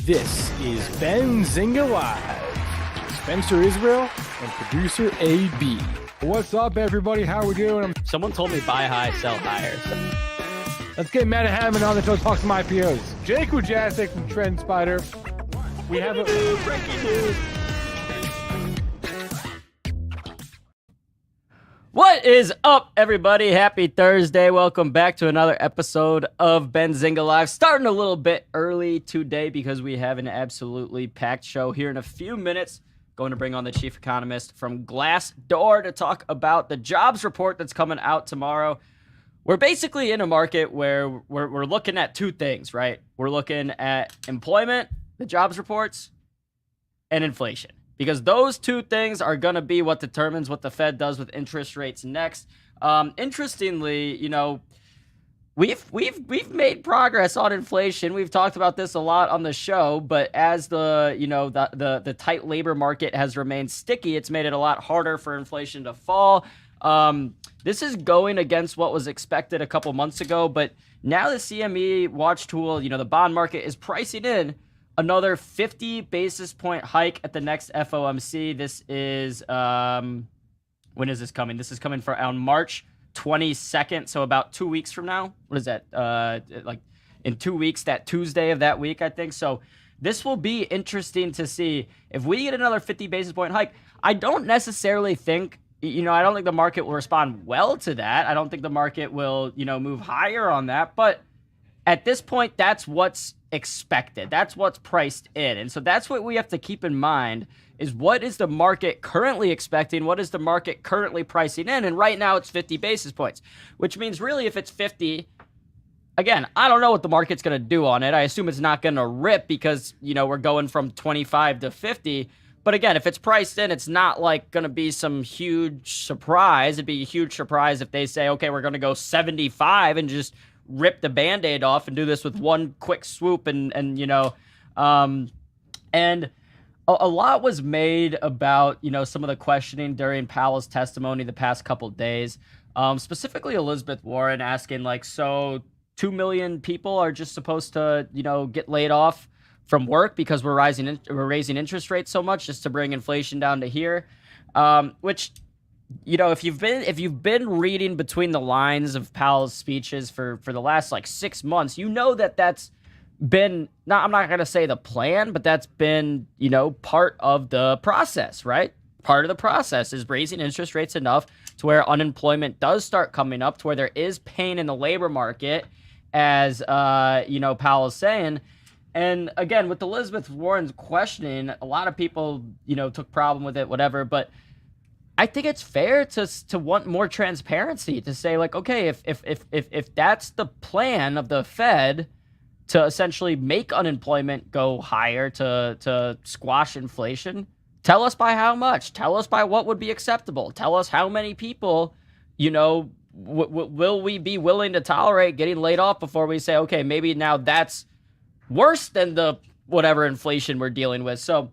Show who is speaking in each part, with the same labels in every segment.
Speaker 1: This is Benzinga Live. Spencer Israel and producer AB. What's up, everybody? How we doing?
Speaker 2: Someone told me buy high, sell higher.
Speaker 1: Let's get Matt Hammond on the show to talk some IPOs. Jake Wojasik from Trend Spider. We have
Speaker 2: breaking news. What is up, everybody? Happy Thursday. Welcome back to another episode of Benzinga Live. Starting a little bit early today because we have an absolutely packed show here in a few minutes. Going to bring on the chief economist from Glassdoor to talk about the jobs report that's coming out tomorrow. We're basically in a market where we're looking at two things, right? We're looking at employment, the jobs reports, and inflation. Because those two things are going to be what determines what the Fed does with interest rates next. Interestingly, you know, we've made progress on inflation. We've talked about this a lot on the show, but as the tight labor market has remained sticky, it's made it a lot harder for inflation to fall. This is going against what was expected a couple months ago, but now the CME watch tool, you know, the bond market is pricing in another 50 basis point hike at the next FOMC. This is, when is this coming? This is coming on March 22nd, so about 2 weeks from now. What is that? Like in 2 weeks, that Tuesday of that week, I think. So this will be interesting to see if we get another 50 basis point hike. I don't necessarily think, I don't think the market will respond well to that. I don't think the market will, move higher on that. But at this point, that's what's expected. That's what's priced in. And so that's what we have to keep in mind is what is the market currently expecting? What is the market currently pricing in? And right now it's 50 basis points, which means really if it's 50, again, I don't know what the market's going to do on it. I assume it's not going to rip because, we're going from 25 to 50. But again, if it's priced in, it's not like going to be some huge surprise. It'd be a huge surprise if they say, okay, we're going to go 75 and just rip the Band-Aid off and do this with one quick swoop and a lot was made about, some of the questioning during Powell's testimony the past couple days, specifically Elizabeth Warren asking so 2 million people are just supposed to, get laid off from work because we're raising interest rates so much just to bring inflation down to here, which, if you've been reading between the lines of Powell's speeches for the last 6 months, that's been, I'm not going to say the plan, but that's been, part of the process, right? Part of the process is raising interest rates enough to where unemployment does start coming up, to where there is pain in the labor market, as, Powell's saying. And again, with Elizabeth Warren's questioning, a lot of people, took problem with it, whatever, but I think it's fair to want more transparency, to say okay, if that's the plan of the Fed to essentially make unemployment go higher to squash inflation, tell us by how much, tell us by what would be acceptable, tell us how many people, will we be willing to tolerate getting laid off before we say, okay, maybe now that's worse than the whatever inflation we're dealing with. So,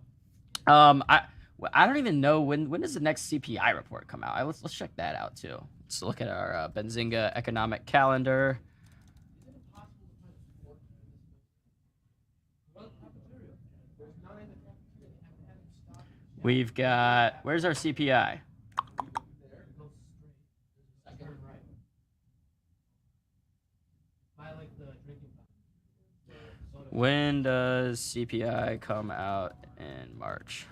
Speaker 2: I don't even know when does the next CPI report come out. Let's check that out too. Let's look at our Benzinga economic calendar. We've got, where's our CPI? When does CPI come out in March?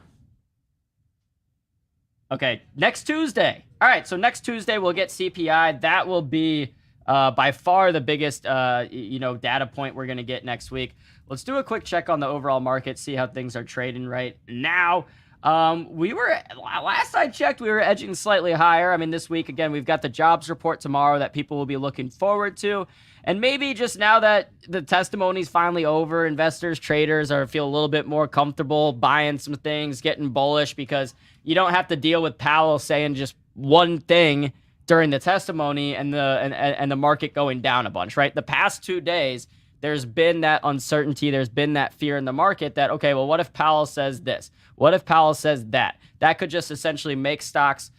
Speaker 2: Okay, next Tuesday. All right, so next Tuesday we'll get CPI. That will be by far the biggest, data point we're going to get next week. Let's do a quick check on the overall market, see how things are trading right now. Last I checked, we were edging slightly higher. I mean, this week, again, we've got the jobs report tomorrow that people will be looking forward to. And maybe just now that the testimony's finally over, investors, traders feel a little bit more comfortable buying some things, getting bullish, because you don't have to deal with Powell saying just one thing during the testimony and the market going down a bunch, right? The past 2 days, there's been that uncertainty. There's been that fear in the market that, okay, well, what if Powell says this? What if Powell says that? That could just essentially make stocks,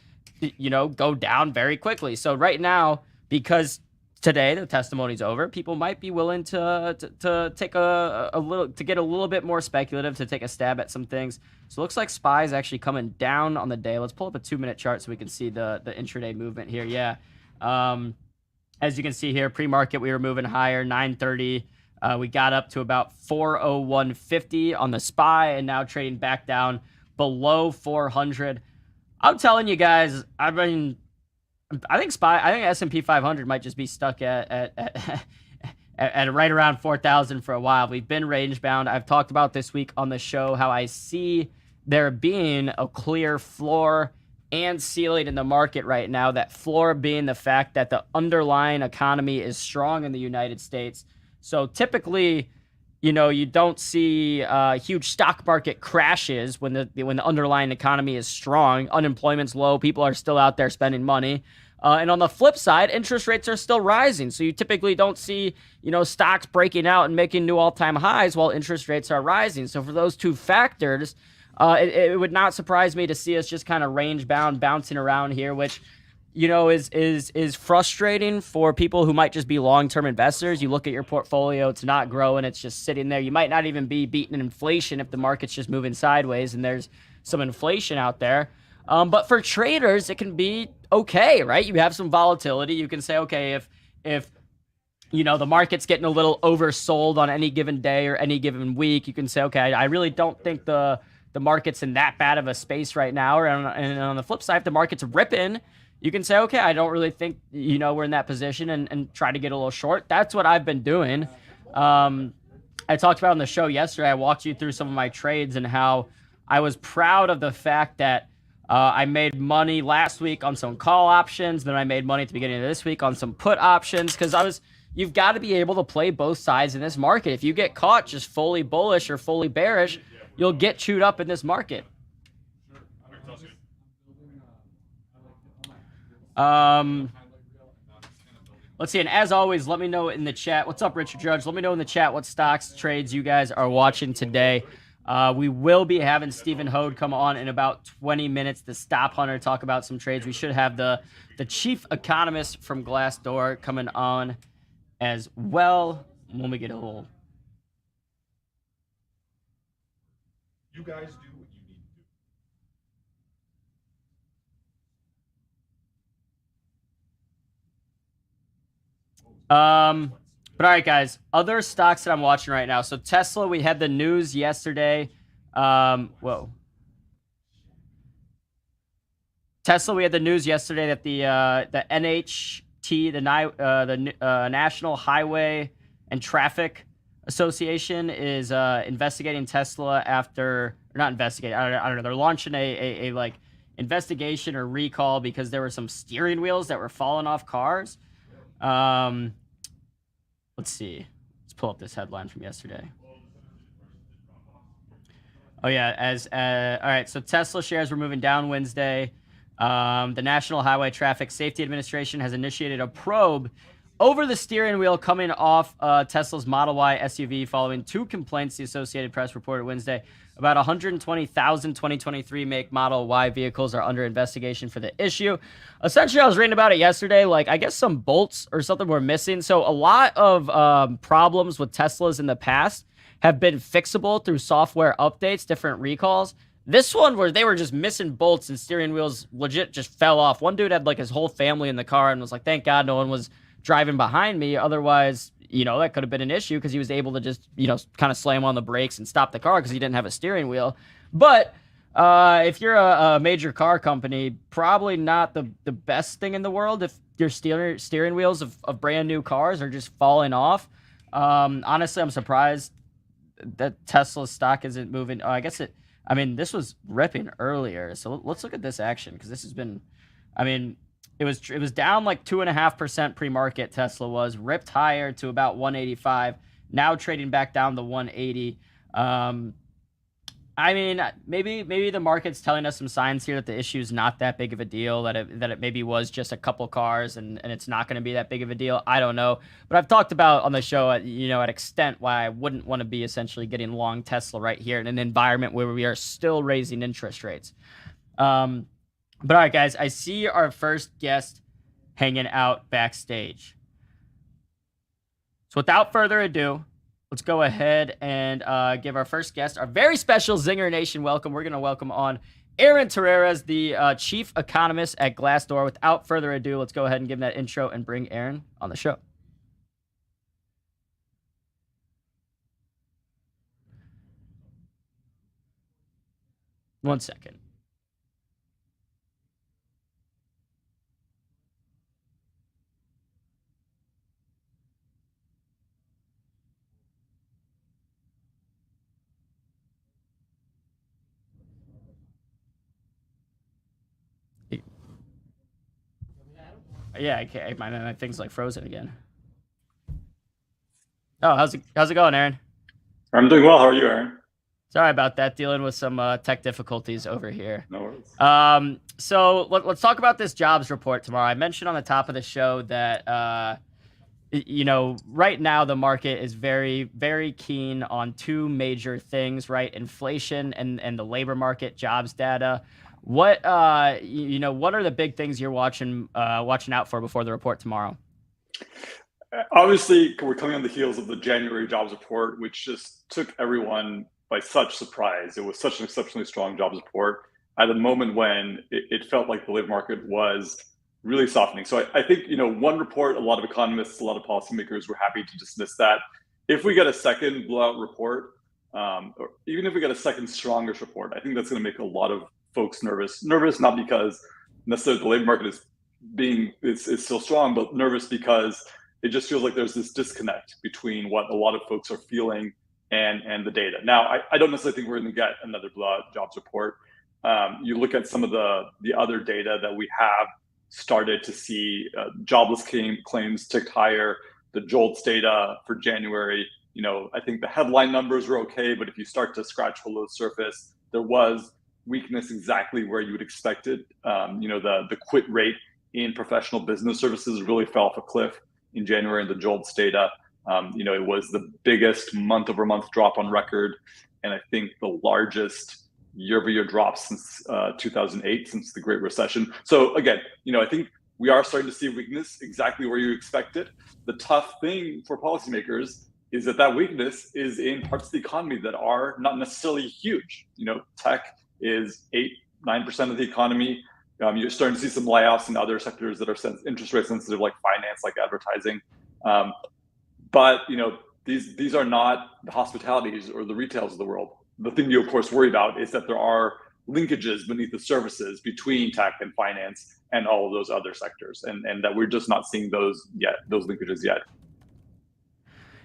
Speaker 2: go down very quickly. So right now, because today the testimony's over, people might be willing to take a little, to get a little bit more speculative, to take a stab at some things. So it looks like SPY is actually coming down on the day. Let's pull up a 2-minute chart so we can see the intraday movement here. Yeah. As you can see here, pre-market we were moving higher, 930. We got up to about 401.50 on the SPY, and now trading back down below 400. I'm telling you guys, I think S&P 500 might just be stuck at right around 4,000 for a while. We've been range bound. I've talked about this week on the show how I see there being a clear floor and ceiling in the market right now. That floor being the fact that the underlying economy is strong in the United States. So typically, you don't see huge stock market crashes when the underlying economy is strong. Unemployment's low. People are still out there spending money. And on the flip side, interest rates are still rising. So you typically don't see, stocks breaking out and making new all-time highs while interest rates are rising. So for those two factors, it would not surprise me to see us just kind of range bound, bouncing around here, which is frustrating for people who might just be long-term investors. You look at your portfolio, it's not growing, it's just sitting there. You might not even be beating inflation if the market's just moving sideways and there's some inflation out there. But for traders, it can be okay, right? You have some volatility. You can say, okay, if the market's getting a little oversold on any given day or any given week, you can say, okay, I really don't think the market's in that bad of a space right now. And on the flip side, if the market's ripping, you can say, okay, I don't really think, we're in that position, and try to get a little short. That's what I've been doing. I talked about on the show yesterday. I walked you through some of my trades and how I was proud of the fact that I made money last week on some call options. Then I made money at the beginning of this week on some put options, because you've got to be able to play both sides in this market. If you get caught just fully bullish or fully bearish, you'll get chewed up in this market. Let's see, and as always, let me know in the chat. What's up, Richard Judge? Let me know in the chat what stocks, trades you guys are watching today. We will be having Stephen Hoad come on in about 20 minutes, the Stop Hunter, talk about some trades. We should have the chief economist from Glassdoor coming on as well when we get a little.
Speaker 3: You guys do what you need to do.
Speaker 2: But all right, guys, other stocks that I'm watching right now. So Tesla, we had the news yesterday. Tesla, we had the news yesterday that the NHT, the National Highway and Traffic Association, is investigating Tesla after, or not investigating, I don't know. They're launching a like investigation or recall because there were some steering wheels that were falling off cars. Let's see. Let's pull up this headline from yesterday. Oh yeah, all right. So Tesla shares were moving down Wednesday. The National Highway Traffic Safety Administration has initiated a probe over the steering wheel coming off Tesla's Model Y SUV following 2 complaints the Associated Press reported Wednesday. About 120,000 2023 make Model Y vehicles are under investigation for the issue. Essentially, I was reading about it yesterday. Like, I guess some bolts or something were missing. So a lot of problems with Teslas in the past have been fixable through software updates, different recalls. This one, where they were just missing bolts and steering wheels legit just fell off. One dude had like his whole family in the car and was like, thank God no one was driving behind me. Otherwise, that could have been an issue, because he was able to just, kind of slam on the brakes and stop the car because he didn't have a steering wheel. But if you're a major car company, probably not the best thing in the world if your steering wheels of brand new cars are just falling off. Honestly, I'm surprised that Tesla's stock isn't moving. This was ripping earlier. So let's look at this action, because this has been, it was down like 2.5% pre-market. Tesla was ripped higher to about 185. Now trading back down to 180. Maybe the market's telling us some signs here that the issue is not that big of a deal. That it maybe was just a couple cars and it's not going to be that big of a deal. I don't know. But I've talked about on the show at extent why I wouldn't want to be essentially getting long Tesla right here in an environment where we are still raising interest rates. But all right, guys, I see our first guest hanging out backstage. So without further ado, let's go ahead and give our first guest, our very special Zinger Nation welcome. We're going to welcome on Aaron Terraraz, the chief economist at Glassdoor. Without further ado, let's go ahead and give him that intro and bring Aaron on the show. One second. Yeah, I can't. My thing's like frozen again. Oh, how's it going, Aaron?
Speaker 3: I'm doing well. How are you, Aaron?
Speaker 2: Sorry about that. Dealing with some tech difficulties over here.
Speaker 3: No worries.
Speaker 2: So let's talk about this jobs report tomorrow. I mentioned on the top of the show that right now the market is very, very keen on two major things, right? Inflation and the labor market jobs data. What what are the big things you're watching out for before the report tomorrow?
Speaker 3: Obviously, we're coming on the heels of the January jobs report, which just took everyone by such surprise. It was such an exceptionally strong jobs report at a moment when it felt like the labor market was really softening. So I think, one report, a lot of economists, a lot of policymakers were happy to dismiss that. If we get a second blowout report, or even if we get a second strongish report, I think that's going to make a lot of folks nervous. Nervous not because necessarily the labor market is still strong, but nervous because it just feels like there's this disconnect between what a lot of folks are feeling and the data. Now, I don't necessarily think we're going to get another blowout jobs report. You look at some of the other data that we have started to see, jobless claims ticked higher. The JOLTS data for January, I think the headline numbers were okay, but if you start to scratch below the surface, there was weakness exactly where you would expect it. The quit rate in professional business services really fell off a cliff in January in the JOLTS data. It was the biggest month-over-month drop on record, and I think the largest year-over-year drop since 2008, since the Great Recession. So again, I think we are starting to see weakness exactly where you expect it. The tough thing for policymakers is that weakness is in parts of the economy that are not necessarily huge. Tech is 8-9% of the economy. You're starting to see some layoffs in other sectors that are interest rate sensitive, like finance, like advertising. But these are not the hospitalities or the retails of the world. The thing you of course worry about is that there are linkages beneath the surfaces between tech and finance and all of those other sectors, and that we're just not seeing those linkages yet.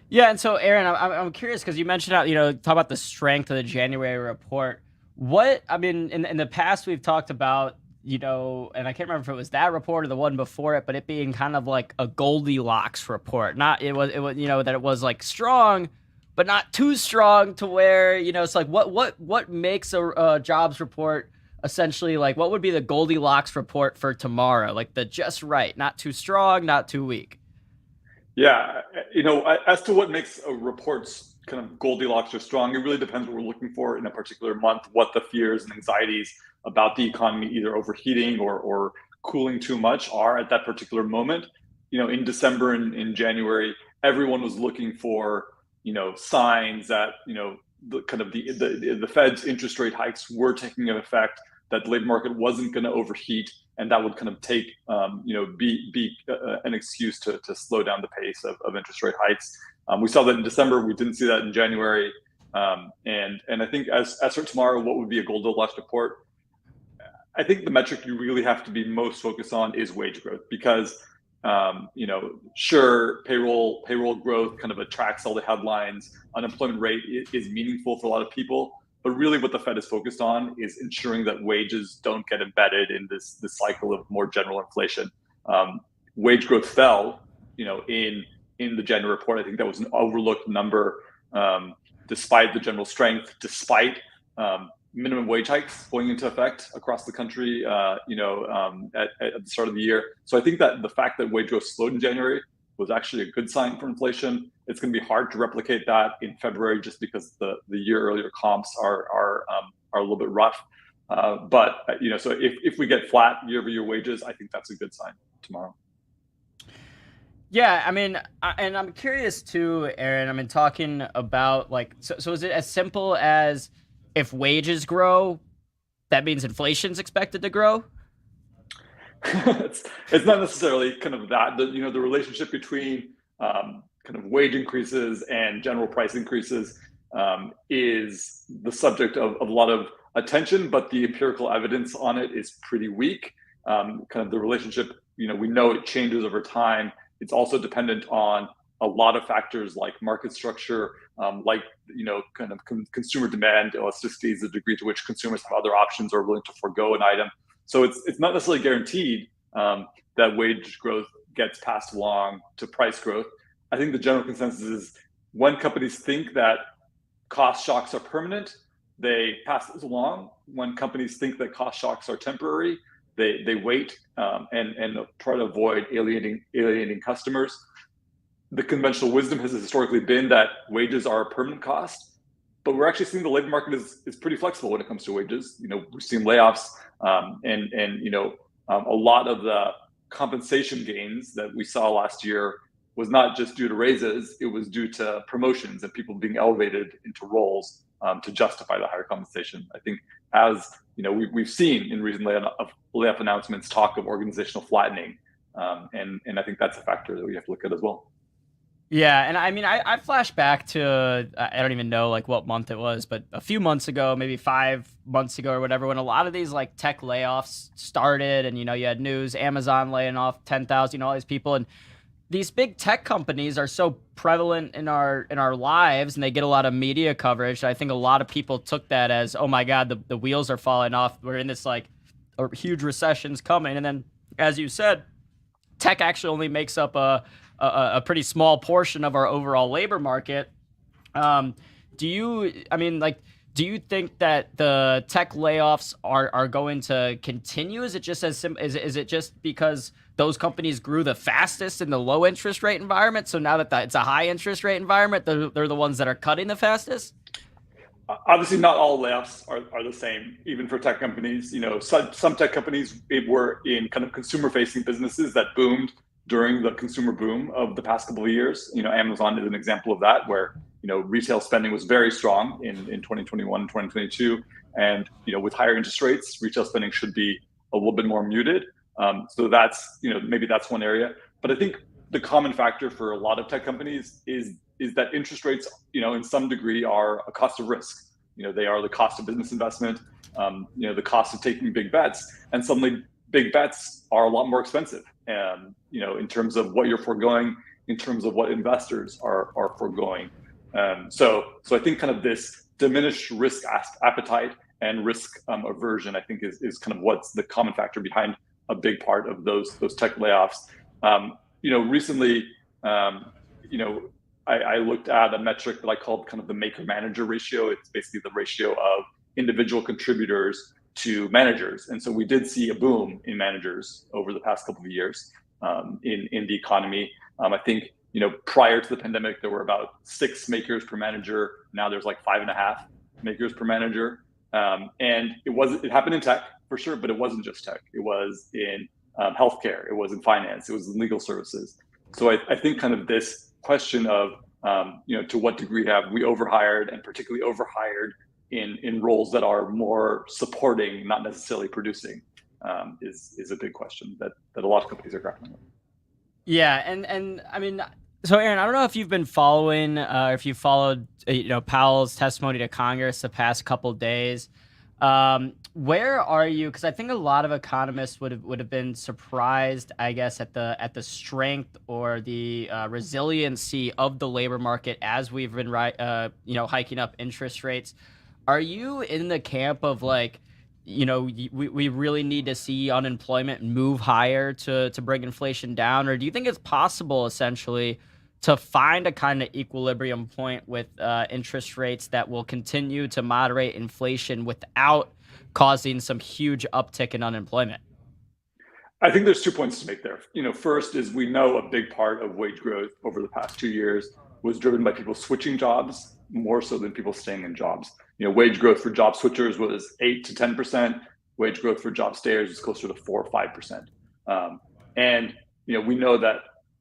Speaker 2: Yeah, and so Aaron, I'm curious because you mentioned talk about the strength of the January report. In the past we've talked about, and I can't remember if it was that report or the one before it, but it being kind of like a Goldilocks report. That it was like strong, but not too strong to where, it's like what makes a jobs report essentially, like what would be the Goldilocks report for tomorrow? Like the just right, not too strong, not too weak.
Speaker 3: Yeah, as to what makes a report's kind of Goldilocks or strong, it really depends what we're looking for in a particular month, what the fears and anxieties about the economy either overheating or cooling too much are at that particular moment. In December and in January, everyone was looking for, signs that, the Fed's interest rate hikes were taking effect, that the labor market wasn't going to overheat, and that would kind of take, be an excuse to slow down the pace of interest rate hikes. We saw that in December. We didn't see that in January. And I think as for tomorrow, what would be a Goldilocks report? I think the metric you really have to be most focused on is wage growth, because sure, payroll growth kind of attracts all the headlines. Unemployment rate is meaningful for a lot of people, but really what the Fed is focused on is ensuring that wages don't get embedded in this cycle of more general inflation. Wage growth fell, in the January report. I think that was an overlooked number, despite the general strength, despite minimum wage hikes going into effect across the country, at the start of the year. So I think that the fact that wage growth slowed in January was actually a good sign for inflation. It's going to be hard to replicate that in February just because the year earlier comps are a little bit rough. But so if we get flat year-over-year wages, I think that's a good sign tomorrow.
Speaker 2: Yeah, I mean, and I'm curious too, Aaron. I mean, talking about like, so is it as simple as if wages grow, that means inflation's expected to grow?
Speaker 3: It's not necessarily kind of that. The relationship between kind of wage increases and general price increases is the subject of a lot of attention, but the empirical evidence on it is pretty weak. Kind of the relationship, we know it changes over time. It's also dependent on a lot of factors like market structure, like kind of consumer demand, elasticities, the degree to which consumers have other options or are willing to forego an item. So it's not necessarily guaranteed that wage growth gets passed along to price growth. I think the general consensus is when companies think that cost shocks are permanent, they pass this along. When companies think that cost shocks are temporary, they wait and try to avoid alienating customers. The conventional wisdom has historically been that wages are a permanent cost, but we're actually seeing the labor market is pretty flexible when it comes to wages. We're seeing layoffs and a lot of the compensation gains that we saw last year was not just due to raises, it was due to promotions and people being elevated into roles to justify the higher compensation. I think as we've seen in recent layoff announcements talk of organizational flattening, and I think that's a factor that we have to look at as well.
Speaker 2: Yeah, and I mean, I flash back to I don't even know like what month it was, but a few months ago, maybe 5 months ago or whatever, when a lot of these like tech layoffs started, and you had news, Amazon laying off 10,000, all these people, and these big tech companies are so prevalent in our lives, and they get a lot of media coverage. I think a lot of people took that as, oh my God, the wheels are falling off. We're in this like a huge recession's coming, and then as you said, tech actually only makes up a pretty small portion of our overall labor market. Um, do you think that the tech layoffs are going to continue? Is it just is it just because those companies grew the fastest in the low interest rate environment? So now that it's a high interest rate environment, they're the ones that are cutting the fastest?
Speaker 3: Obviously, not all layoffs are the same, even for tech companies. Some tech companies were in kind of consumer-facing businesses that boomed during the consumer boom of the past couple of years. Amazon is an example of that, where retail spending was very strong in 2021 and 2022, and with higher interest rates, retail spending should be a little bit more muted. So that's maybe that's one area. But I think the common factor for a lot of tech companies is that interest rates, in some degree, are a cost of risk. They are the cost of business investment, the cost of taking big bets, and suddenly big bets are a lot more expensive. In terms of what you're foregoing, in terms of what investors are foregoing. So I think kind of this diminished risk appetite and risk aversion, I think, is kind of what's the common factor behind a big part of those tech layoffs. Recently, I looked at a metric that I called kind of the maker-manager ratio. It's basically the ratio of individual contributors to managers. And so we did see a boom in managers over the past couple of years in the economy. I think, prior to the pandemic, there were about 6 makers per manager. Now there's like 5.5 makers per manager. And it happened in tech for sure, but it wasn't just tech. It was in healthcare. It was in finance. It was in legal services. So I think kind of this question of, to what degree have we overhired, and particularly overhired in roles that are more supporting, not necessarily producing, is a big question that a lot of companies are grappling with.
Speaker 2: Yeah, and I mean, so Aaron, I don't know if you've been following, or if you followed, Powell's testimony to Congress the past couple days. Where are you? Because I think a lot of economists would have been surprised, I guess, at the strength or the resiliency of the labor market as we've been hiking up interest rates. Are you in the camp of like, we really need to see unemployment move higher to bring inflation down, or do you think it's possible essentially to find a kind of equilibrium point with interest rates that will continue to moderate inflation without causing some huge uptick in unemployment?
Speaker 3: I think there's 2 points to make there. First is we know a big part of wage growth over the past 2 years was driven by people switching jobs more so than people staying in jobs. Wage growth for job switchers was 8 to 10%. Wage growth for job stayers was closer to 4 or 5%. And we know that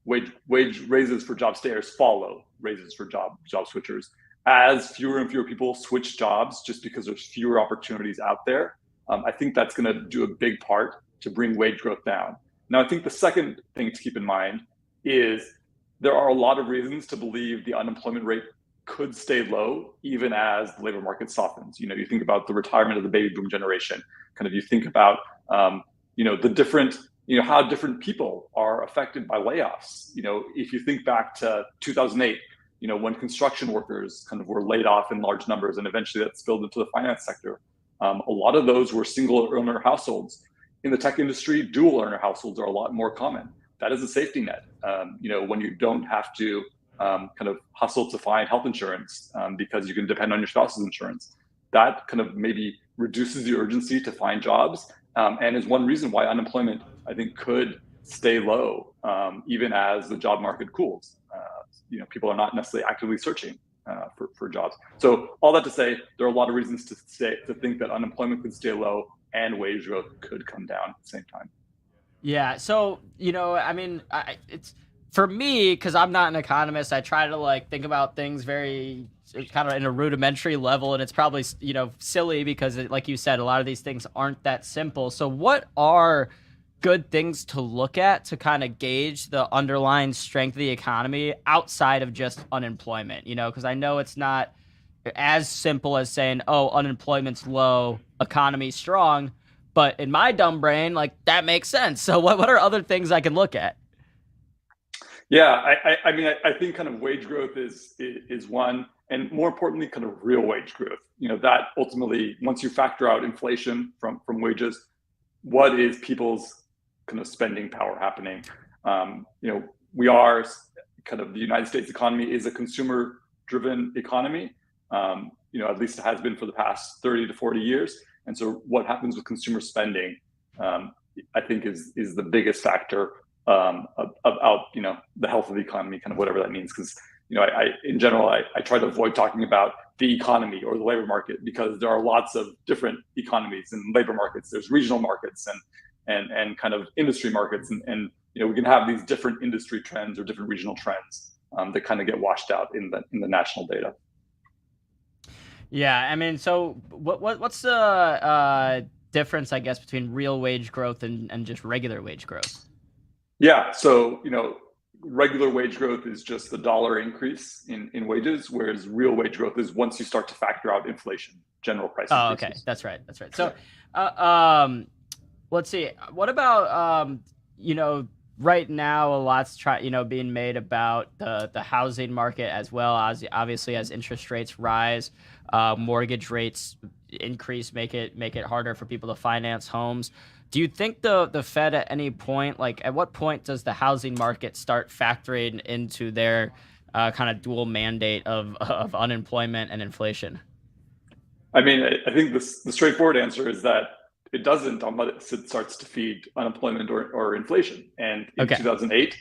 Speaker 3: wage raises for job stayers follow raises for job switchers. As fewer and fewer people switch jobs just because there's fewer opportunities out there, I think that's going to do a big part to bring wage growth down. Now, I think the second thing to keep in mind is there are a lot of reasons to believe the unemployment rate could stay low even as the labor market softens. You think about the retirement of the baby boom generation. Kind of you think about the different how different people are affected by layoffs. If you think back to 2008, when construction workers kind of were laid off in large numbers, and eventually that spilled into the finance sector. A lot of those were single earner households. In the tech industry, dual earner households are a lot more common. That is a safety net. When you don't have to kind of hustle to find health insurance because you can depend on your spouse's insurance. That kind of maybe reduces the urgency to find jobs, and is one reason why unemployment, I think, could stay low even as the job market cools. People are not necessarily actively searching for jobs. So all that to say, there are a lot of reasons to think that unemployment could stay low and wage growth could come down at the same time.
Speaker 2: Yeah. So, it's for me, because I'm not an economist, I try to think about things very kind of in a rudimentary level, and it's probably, silly because like you said, a lot of these things aren't that simple. So what are good things to look at to kind of gauge the underlying strength of the economy outside of just unemployment? Because I know it's not as simple as saying, oh, unemployment's low, economy's strong. But in my dumb brain, that makes sense. So what are other things I can look at?
Speaker 3: Yeah, I think kind of wage growth is one, and more importantly, kind of real wage growth. That ultimately, once you factor out inflation from wages, what is people's kind of spending power happening? We are kind of, the United States economy is a consumer-driven economy. At least it has been for the past 30 to 40 years. And so what happens with consumer spending, I think is the biggest factor about, the health of the economy, kind of whatever that means. Because, in general, I try to avoid talking about the economy or the labor market, because there are lots of different economies and labor markets. There's regional markets and kind of industry markets. And we can have these different industry trends or different regional trends that kind of get washed out in the national data.
Speaker 2: Yeah, so what's the difference, I guess, between real wage growth and just regular wage growth?
Speaker 3: Yeah, so regular wage growth is just the dollar increase in wages, whereas real wage growth is once you start to factor out inflation, general price increases.
Speaker 2: Oh, okay, that's right. So, let's see. What about right now a lot's being made about the housing market, as well as obviously as interest rates rise, mortgage rates increase, make it harder for people to finance homes. Do you think the Fed at any point, at what point does the housing market start factoring into their kind of dual mandate of unemployment and inflation?
Speaker 3: I think the straightforward answer is that it doesn't unless it starts to feed unemployment or inflation. And in 2008,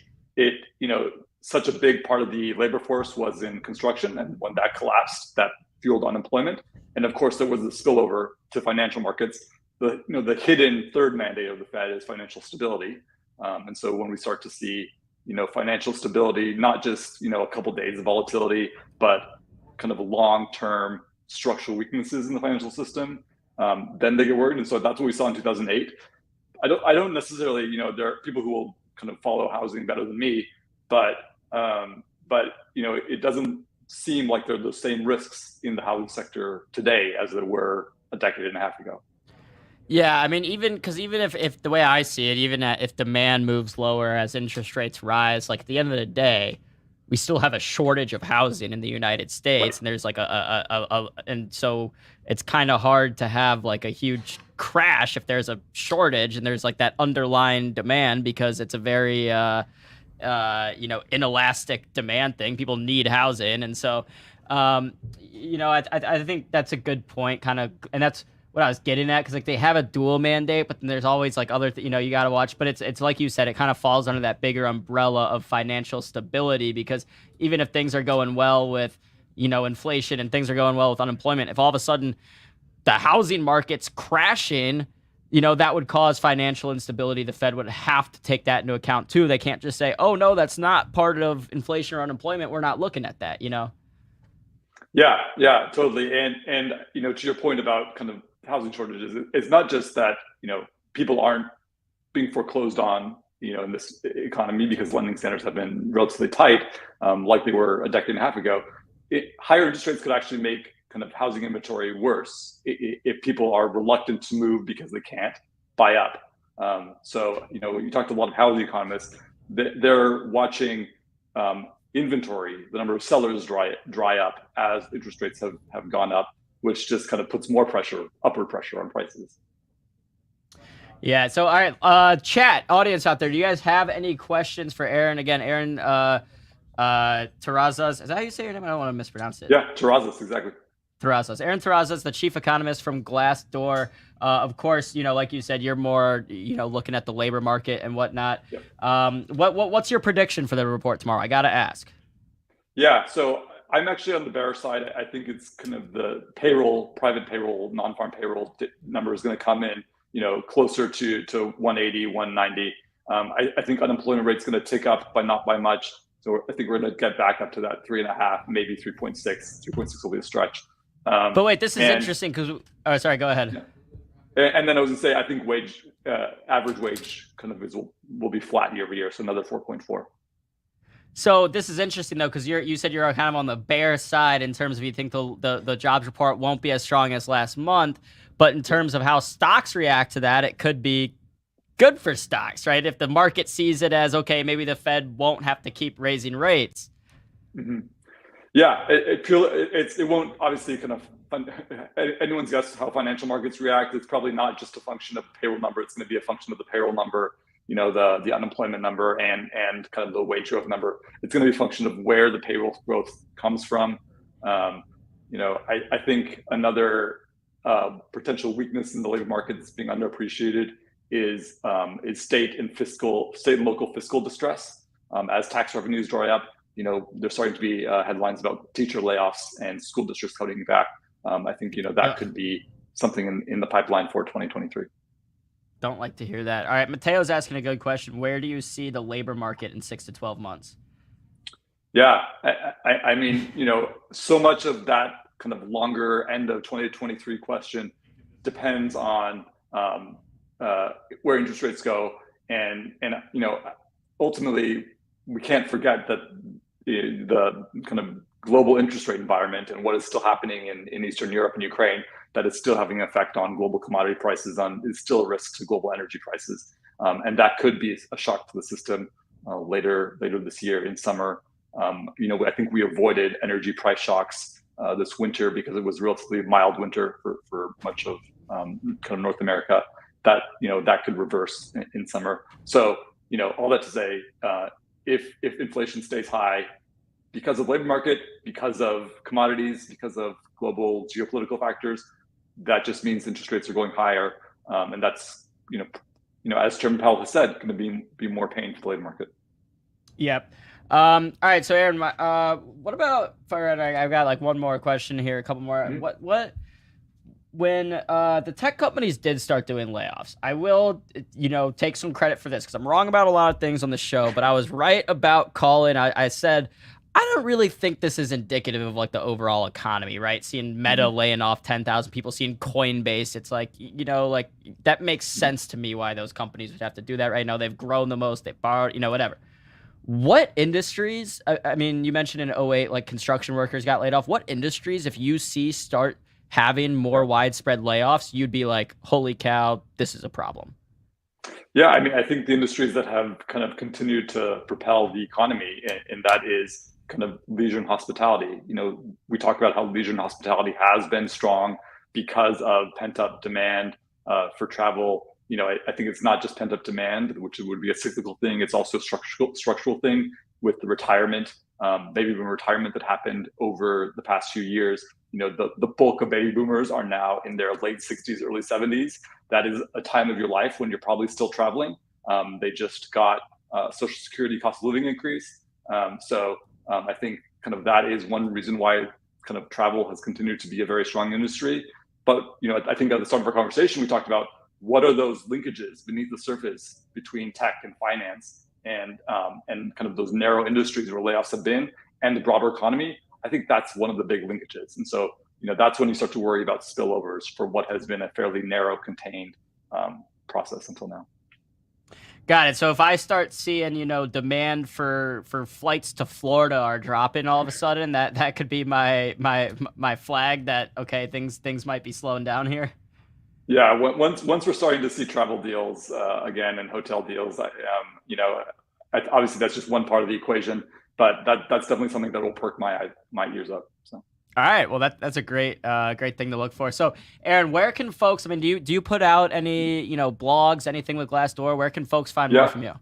Speaker 3: such a big part of the labor force was in construction, and when that collapsed, that fueled unemployment. And of course, there was the spillover to financial markets. The hidden third mandate of the Fed is financial stability. And so when we start to see, financial stability, not just, a couple of days of volatility, but kind of long-term structural weaknesses in the financial system, then they get worried. And so that's what we saw in 2008. I don't necessarily, there are people who will kind of follow housing better than me, but it doesn't seem like there are the same risks in the housing sector today as there were a decade and a half ago.
Speaker 2: Yeah, even if the way I see it, even if demand moves lower as interest rates rise, at the end of the day, we still have a shortage of housing in the United States, and there's and so it's kind of hard to have a huge crash if there's a shortage and there's that underlying demand, because it's a very inelastic demand thing. People need housing, and so I think that's a good point, kind of, and that's what I was getting at, because they have a dual mandate, but then there's always other you got to watch. But it's like you said, it kind of falls under that bigger umbrella of financial stability, because even if things are going well with inflation and things are going well with unemployment, if all of a sudden the housing market's crashing, that would cause financial instability. The Fed would have to take that into account too. They can't just say, oh, no, that's not part of inflation or unemployment. We're not looking at that,
Speaker 3: Yeah, totally. And to your point about kind of housing shortages, it's not just that, people aren't being foreclosed on, in this economy because lending standards have been relatively tight, like they were a decade and a half ago. Higher interest rates could actually make kind of housing inventory worse if people are reluctant to move because they can't buy up. So, you talked to a lot of housing economists, they're watching inventory, the number of sellers dry up as interest rates have gone up, which just kind of puts more upward pressure on prices.
Speaker 2: Yeah. So, all right, chat audience out there, do you guys have any questions for Aaron? Again, Aaron Terrazas. Is that how you say your name? I don't want to mispronounce it.
Speaker 3: Yeah, Terrazas, exactly.
Speaker 2: Terrazas. Aaron Terrazas, the chief economist from Glassdoor. Of course, like you said, you're more, looking at the labor market and whatnot. Yep. What's your prediction for the report tomorrow? I got to ask.
Speaker 3: Yeah, so I'm actually on the bearish side. I think it's kind of the private payroll, non-farm payroll number is going to come in, closer to 180, 190. I think unemployment rate's going to tick up, but not by much. So I think we're going to get back up to that 3.5, maybe 3.6. 3.6 will be a stretch.
Speaker 2: But wait, this is interesting because, oh, sorry, go ahead.
Speaker 3: Yeah. And then I was going to say, I think average wage kind of will be flat year over year. So another 4.4.
Speaker 2: So this is interesting though, because you said you're kind of on the bear side in terms of you think the jobs report won't be as strong as last month, but in terms of how stocks react to that, it could be good for stocks, right? If the market sees it as, okay, maybe the Fed won't have to keep raising rates.
Speaker 3: Mm-hmm. Yeah, it won't obviously kind of anyone's guess how financial markets react. It's probably not just a function of the payroll number. It's going to be a function of the payroll number, the unemployment number and kind of the wage growth number. It's going to be a function of where the payroll growth comes from. I think another potential weakness in the labor market that's being underappreciated is state and local fiscal distress. As tax revenues dry up, there's starting to be headlines about teacher layoffs and school districts cutting back. I think that could be something in the pipeline for 2023.
Speaker 2: Don't like to hear that. All right, Mateo's asking a good question. Where do you see the labor market in 6 to 12 months?
Speaker 3: Yeah, I mean, so much of that kind of longer end of 2023 question depends on where interest rates go, and ultimately we can't forget that the kind of global interest rate environment and what is still happening in Eastern Europe and Ukraine, that is still having an effect on global commodity prices, is still a risk to global energy prices. And that could be a shock to the system later this year in summer. I think we avoided energy price shocks this winter because it was a relatively mild winter for much of kind of North America. That could reverse in summer. So all that to say, if inflation stays high because of labor market, because of commodities, because of global geopolitical factors, that just means interest rates are going higher, and that's as Chairman Powell has said, going to be more pain for the labor market.
Speaker 2: Yep. All right. So Aaron, what about? I've got like one more question here, a couple more. Mm-hmm. When the tech companies did start doing layoffs, I will, take some credit for this because I'm wrong about a lot of things on the show, but I was right about calling. I said, I don't really think this is indicative of like the overall economy, right? Seeing Meta laying off 10,000 people, seeing Coinbase, it's like, like that makes sense to me why those companies would have to do that right now. They've grown the most, they've borrowed, whatever. What industries, I mean, you mentioned in 2008, like construction workers got laid off. What industries, if you see start having more widespread layoffs, you'd be like, holy cow, this is a problem?
Speaker 3: Yeah, I mean, I think the industries that have kind of continued to propel the economy, and that is kind of leisure and hospitality. We talk about how leisure and hospitality has been strong because of pent-up demand for travel. I think it's not just pent-up demand, which would be a cyclical thing. It's also a structural thing with the retirement, baby boomer retirement that happened over the past few years. The bulk of baby boomers are now in their late 60s, early 70s. That is a time of your life when you're probably still traveling. They just got Social Security cost of living increase. So I think kind of that is one reason why kind of travel has continued to be a very strong industry. But I think at the start of our conversation, we talked about what are those linkages beneath the surface between tech and finance and kind of those narrow industries where layoffs have been and the broader economy. I think that's one of the big linkages. And so, that's when you start to worry about spillovers for what has been a fairly narrow, contained process until now.
Speaker 2: Got it. So if I start seeing, demand for flights to Florida are dropping all of a sudden, that could be my flag that, okay, things might be slowing down here.
Speaker 3: Yeah, once we're starting to see travel deals again and hotel deals, obviously that's just one part of the equation, but that's definitely something that will perk my ears up. So.
Speaker 2: All right, well that's a great thing to look for. So, Aaron, where can folks? Do you put out any blogs, anything with Glassdoor? Where can folks find more from you?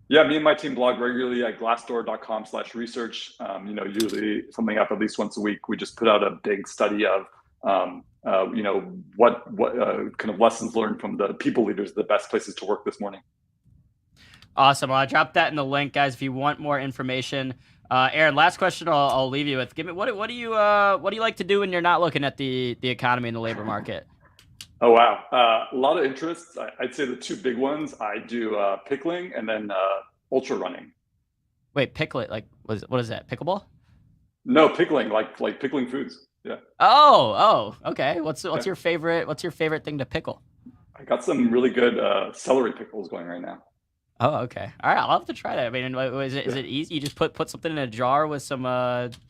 Speaker 3: Yeah, me and my team blog regularly at glassdoor.com/research. Usually something up at least once a week. We just put out a big study of what kind of lessons learned from the people leaders, the best places to work this morning.
Speaker 2: Awesome. Well, I dropped that in the link, guys. If you want more information, Aaron, last question I'll leave you with. Give me what do you like to do when you're not looking at the economy and the labor market?
Speaker 3: Oh wow, a lot of interests. I'd say the two big ones. I do pickling and then ultra running.
Speaker 2: Wait, pickle it? Like what is that? Pickleball?
Speaker 3: No, pickling like pickling foods. Yeah.
Speaker 2: Oh, okay. What's your favorite thing to pickle?
Speaker 3: I got some really good celery pickles going right now.
Speaker 2: Oh, okay. All right, I'll have to try that. I mean, is it easy? You just put something in a jar with some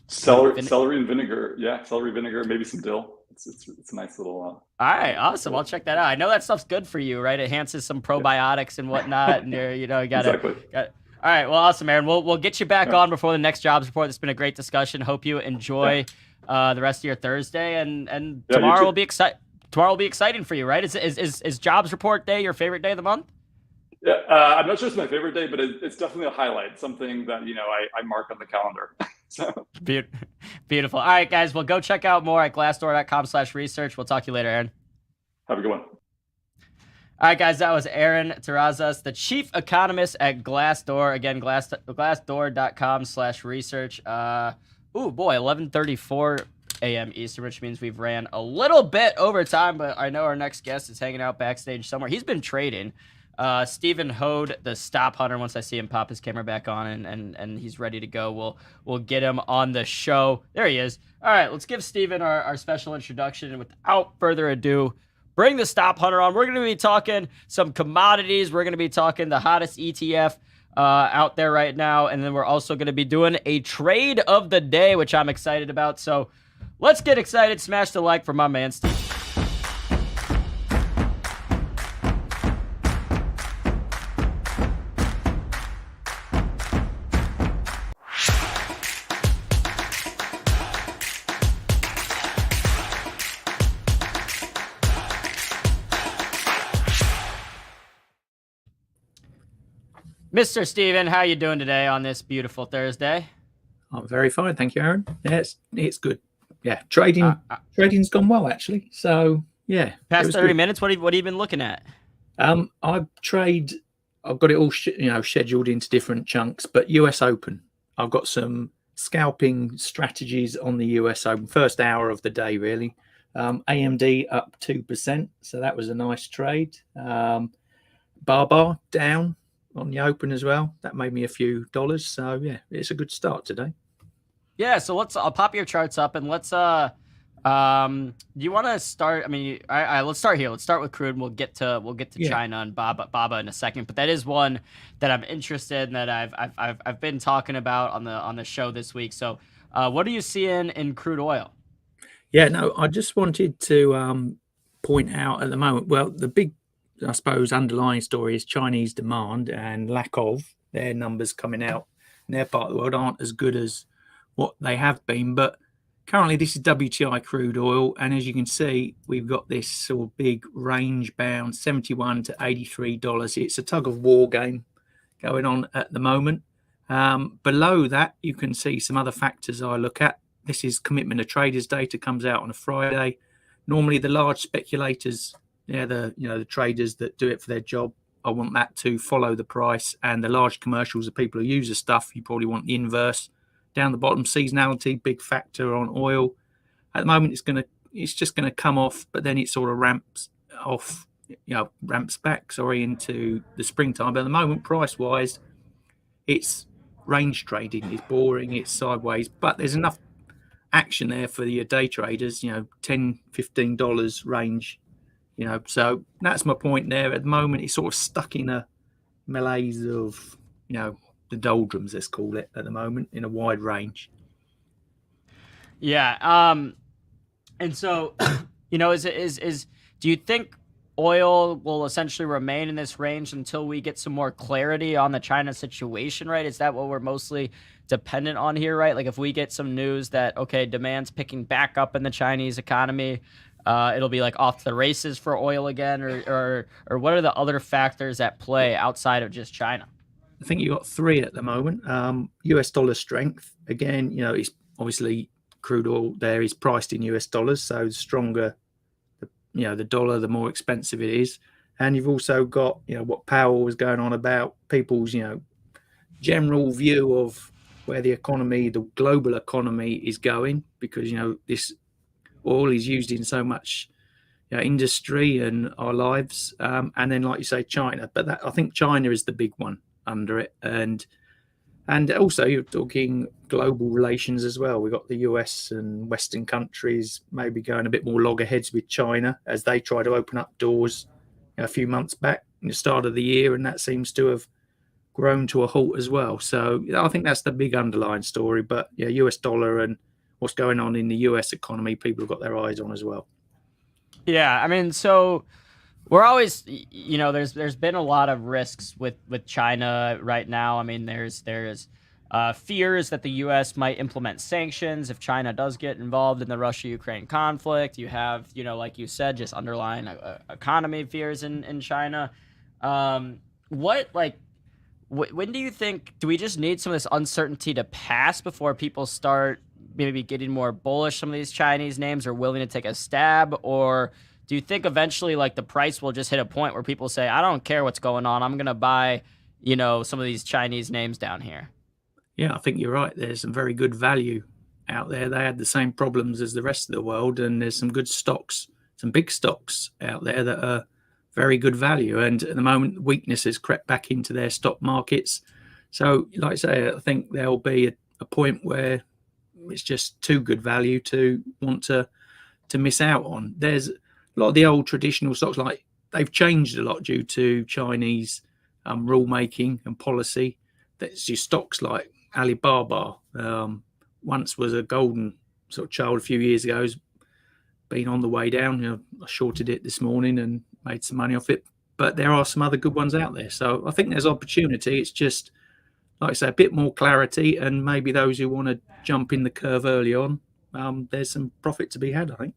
Speaker 3: celery and vinegar. Yeah, celery vinegar, maybe some dill. It's a nice little.
Speaker 2: All right, awesome. I'll check that out. I know that stuff's good for you, right? It enhances some probiotics and whatnot, and you got
Speaker 3: exactly.
Speaker 2: All right, well, awesome, Aaron. We'll get you back on before the next jobs report. It's been a great discussion. Hope you enjoy the rest of your Thursday, and tomorrow will be Tomorrow will be exciting for you, right? Is jobs report day your favorite day of the month?
Speaker 3: Yeah, I'm not sure it's my favorite day, but it's definitely a highlight, something that I mark on the calendar. So
Speaker 2: beautiful. All right, guys, well, go check out more at glassdoor.com/research. We'll talk to you later, Aaron.
Speaker 3: Have a good one.
Speaker 2: All right, guys, that was Aaron Terraraz, the chief economist at Glassdoor. Again, glassdoor.com/research. Oh boy, 11:34 a.m. Eastern, which means we've ran a little bit over time, but I know our next guest is hanging out backstage somewhere. He's been trading. Stephen Hoad, the stop hunter. Once I see him pop his camera back on and he's ready to go, we'll get him on the show. There he is. All right, let's give Stephen our special introduction. And without further ado, bring the stop hunter on. We're going to be talking some commodities. We're going to be talking the hottest ETF out there right now. And then we're also going to be doing a trade of the day, which I'm excited about. So let's get excited. Smash the like for my man, Steve. Mr. Steven, how you doing today on this beautiful Thursday?
Speaker 4: I'm very fine, thank you, Aaron. Yeah, it's good. Yeah, trading's gone well actually. So yeah,
Speaker 2: past 30 minutes. What have you been looking at?
Speaker 4: I've got it all scheduled into different chunks. But US Open, I've got some scalping strategies on the US Open. First hour of the day, really. AMD up 2%, so that was a nice trade. Bar down on the open as well. That made me a few dollars. So yeah, it's a good start today.
Speaker 2: Yeah, so I'll pop your charts up and let's do you want to start? I mean, let's start here. Let's start with crude and we'll get to China and Baba in a second. But that is one that I'm interested in, that I've been talking about on the show this week. So what are you seeing in crude oil?
Speaker 4: Yeah, no, I just wanted to point out at the moment, well, the big, I suppose, underlying story is Chinese demand and lack of their numbers coming out in their part of the world aren't as good as what they have been. But currently this is WTI crude oil. And as you can see, we've got this sort of big range bound $71 to $83. It's a tug of war game going on at the moment. Below that, you can see some other factors I look at. This is commitment of traders data, comes out on a Friday. Normally the large speculators, the traders that do it for their job, I want that to follow the price. And the large commercials, the people who use the stuff, you probably want the inverse. Down the bottom, seasonality, big factor on oil. At the moment, it's just going to come off, but then it sort of ramps off ramps back, into the springtime. But at the moment, price-wise, it's range trading. It's boring, it's sideways, but there's enough action there for your day traders, $10, $15 range, so that's my point there. At the moment, it's sort of stuck in a malaise of, the doldrums, let's call it, at the moment, in a wide range.
Speaker 2: Yeah. And so, do you think oil will essentially remain in this range until we get some more clarity on the China situation, right? Is that what we're mostly dependent on here, right? Like if we get some news that, okay, demand's picking back up in the Chinese economy, it'll be like off to the races for oil again, or what are the other factors at play outside of just China?
Speaker 4: I think you've got three at the moment. US dollar strength. Again, it's obviously crude oil there is priced in US dollars, so the stronger the dollar, the more expensive it is. And you've also got what Powell was going on about, people's general view of where the global economy is going, because this oil is used in so much industry and our lives, and then like you say, China. But I think China is the big one under it, and also you're talking global relations as well. We've got the US and Western countries maybe going a bit more loggerheads with China as they try to open up doors a few months back in the start of the year, and that seems to have grown to a halt as well. So I think that's the big underlying story. But US dollar and what's going on in the US economy, people have got their eyes on as well.
Speaker 2: Yeah, I mean, so we're always, there's been a lot of risks with China right now. I mean, there's fears that the U.S. might implement sanctions if China does get involved in the Russia-Ukraine conflict. You have, like you said, just underlying economy fears in China. When do you think, do we just need some of this uncertainty to pass before people start maybe getting more bullish? Some of these Chinese names are willing to take a stab, or do you think eventually like the price will just hit a point where people say, I don't care what's going on, I'm going to buy, some of these Chinese names down here?
Speaker 4: Yeah, I think you're right. There's some very good value out there. They had the same problems as the rest of the world, and there's some good stocks, some big stocks out there that are very good value. And at the moment, weakness has crept back into their stock markets. So, like I say, I think there'll be a point where it's just too good value to want to miss out on. There's a lot of the old traditional stocks, like they've changed a lot due to Chinese rulemaking and policy. That's your stocks like Alibaba, once was a golden sort of child a few years ago, has been on the way down. I shorted it this morning and made some money off it. But there are some other good ones out there. So I think there's opportunity. It's just, like I say, a bit more clarity, and maybe those who want to jump in the curve early on, there's some profit to be had, I think.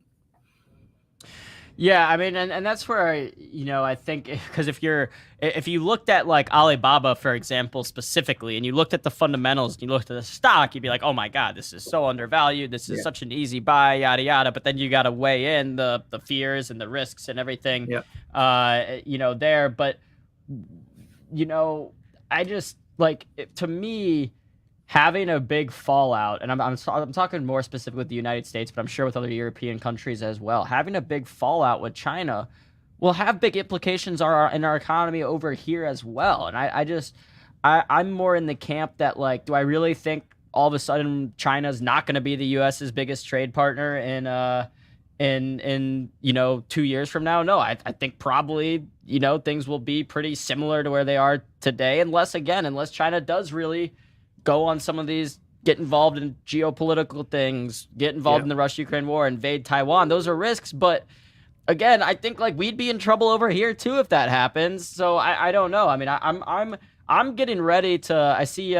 Speaker 2: Yeah, I mean, and that's where I think, because if you looked at like Alibaba, for example, specifically, and you looked at the fundamentals, and you looked at the stock, you'd be like, oh my God, this is so undervalued. This is such an ezy buy, yada yada. But then you got to weigh in the fears and the risks and everything, there. But I just like to me, having a big fallout, and I'm talking more specific with the United States, but I'm sure with other European countries as well, having a big fallout with China will have big implications in our economy over here as well. And I'm more in the camp that, like, do I really think all of a sudden China's not going to be the U.S.'s biggest trade partner in 2 years from now? No, I think probably, things will be pretty similar to where they are today, unless China does really go on some of these, get involved in geopolitical things, get involved in the Russia-Ukraine war, invade Taiwan. Those are risks. But again, I think like we'd be in trouble over here too if that happens. So I don't know. I mean, I'm getting ready to. I see me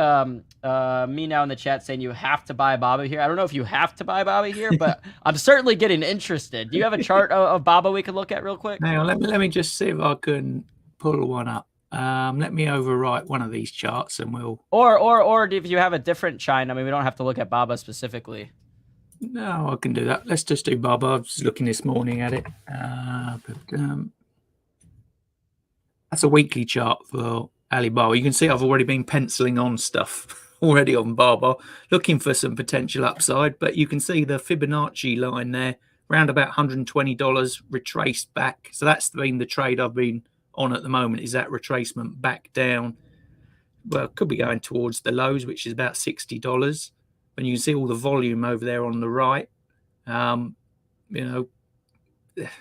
Speaker 2: now in the chat saying you have to buy Baba here. I don't know if you have to buy Baba here, but I'm certainly getting interested. Do you have a chart of Baba we can look at real quick?
Speaker 4: Hang on, let me just see if I can pull one up. Let me overwrite one of these charts and we'll...
Speaker 2: Or if you have a different China, I mean, we don't have to look at Baba specifically.
Speaker 4: No, I can do that. Let's just do Baba. I was looking this morning at it. That's a weekly chart for Alibaba. You can see I've already been penciling on stuff already on Baba, looking for some potential upside. But you can see the Fibonacci line there around about $120, retraced back. So that's been the trade I've been on at the moment, is that retracement back down. Well, it could be going towards the lows, which is about $60. And you can see all the volume over there on the right.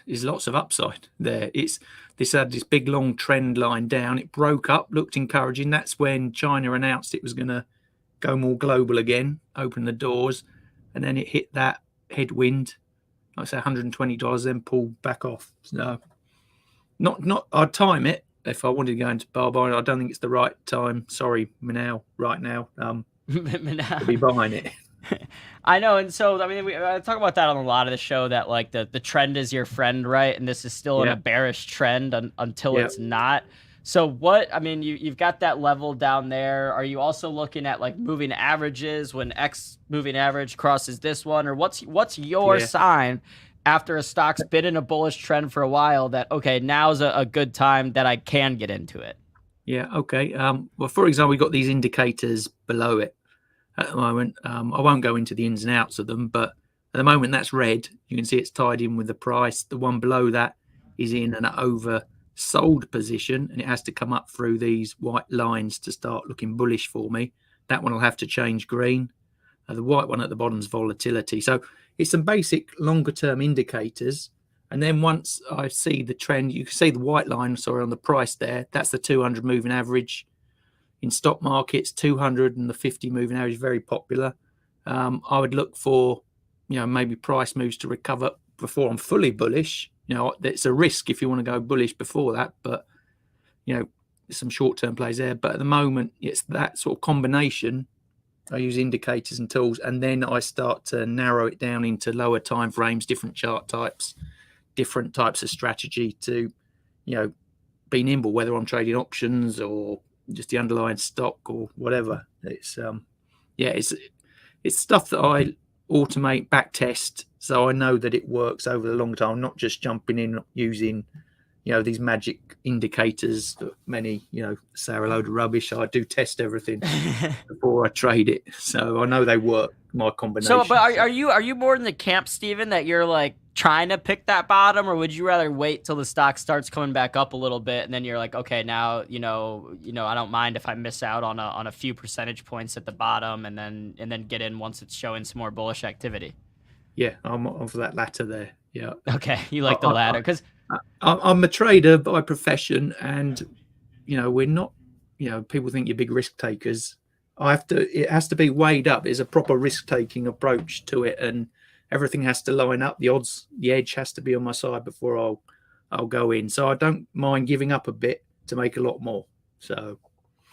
Speaker 4: There's lots of upside there. This had this big long trend line down. It broke up, looked encouraging. That's when China announced it was going to go more global again, open the doors, and then it hit that headwind. Like I say, $120, then pulled back off. So, not. I'd time it if I wanted to go into bar buying. I don't think it's the right time. Sorry, Manal, right now, to be buying it.
Speaker 2: I know, and so I mean, we talk about that on a lot of the show, that like the trend is your friend, right? And this is still in a bearish trend until it's not. So what, I mean, you've got that level down there. Are you also looking at like moving averages when X moving average crosses this one, or what's your sign after a stock's been in a bullish trend for a while that, okay, now's a good time that I can get into it?
Speaker 4: Yeah. Okay. Well, for example, we've got these indicators below it at the moment. I won't go into the ins and outs of them, but at the moment that's red. You can see it's tied in with the price. The one below that is in an oversold position, and it has to come up through these white lines to start looking bullish for me. That one will have to change green. The white one at the bottom is volatility. So it's some basic longer term indicators. And then once I see the trend, you can see the white line, sorry, on the price there. That's the 200 moving average. In stock markets, 200 and the 50 moving average is very popular. I would look for, maybe price moves to recover before I'm fully bullish. It's a risk if you want to go bullish before that, but, there's some short-term plays there. But at the moment, it's that sort of combination. I use indicators and tools, and then I start to narrow it down into lower time frames, different chart types, different types of strategy to, be nimble, whether I'm trading options or just the underlying stock or whatever. It's stuff that I automate, back test, so I know that it works over the long term. I'm not just jumping in using, these magic indicators that many, say are a load of rubbish. I do test everything before I trade it, so I know they work. My combination.
Speaker 2: So, but are you more in the camp, Steven, that you're like trying to pick that bottom, or would you rather wait till the stock starts coming back up a little bit and then you're like, okay, now I don't mind if I miss out on a few percentage points at the bottom, and then get in once it's showing some more bullish activity?
Speaker 4: Yeah, I'm for that latter there. Yeah.
Speaker 2: Okay, you like the latter because
Speaker 4: I'm a trader by profession, and we're not. People think you're big risk takers. It has to be weighed up. There's a proper risk taking approach to it, and everything has to line up. The edge has to be on my side before I'll go in. So I don't mind giving up a bit to make a lot more. So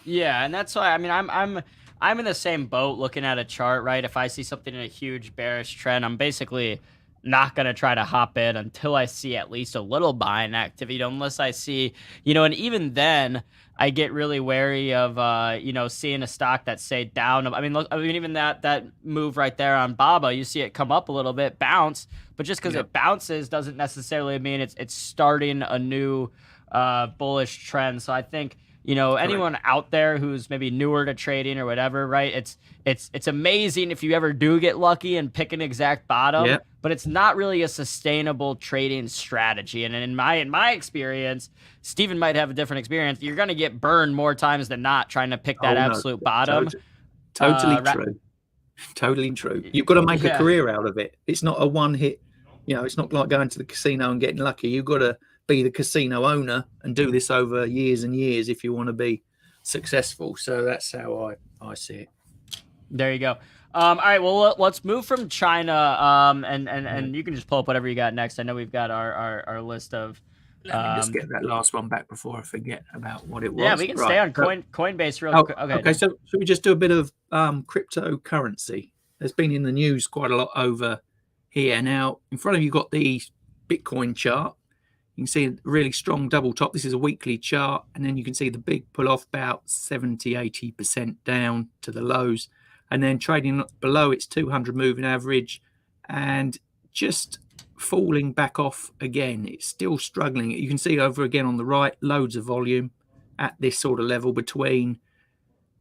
Speaker 2: yeah, and that's why I'm in the same boat looking at a chart, right? If I see something in a huge bearish trend, I'm basically not going to try to hop in until I see at least a little buying activity, unless I see, and even then I get really wary of, seeing a stock that's, say, down. I mean, even that move right there on BABA, you see it come up a little bit, bounce, but just because it bounces doesn't necessarily mean it's starting a new bullish trend. So I think, anyone out there who's maybe newer to trading or whatever, right? It's amazing if you ever do get lucky and pick an exact bottom, but it's not really a sustainable trading strategy. And in my experience, Steven might have a different experience. You're going to get burned more times than not trying to pick that absolute bottom.
Speaker 4: Totally true. Totally true. You've got to make a career out of it. It's not a one hit. It's not like going to the casino and getting lucky. You've got to be the casino owner and do this over years and years if you want to be successful. So that's how I see it.
Speaker 2: There you go. All right, well, let's move from China, and you can just pull up whatever you got next. I know we've got our list of.
Speaker 4: Let me just get that last one back before I forget about what it was.
Speaker 2: Yeah, we can stay on Coinbase real quick.
Speaker 4: Okay, so should we just do a bit of cryptocurrency? There's been in the news quite a lot over here. Now, in front of you got the Bitcoin chart. You can see a really strong double top. This is a weekly chart, and then you can see the big pull off about 70-80% down to the lows, and then trading below its 200 moving average and just falling back off again. It's still struggling. You can see over again on the right, loads of volume at this sort of level between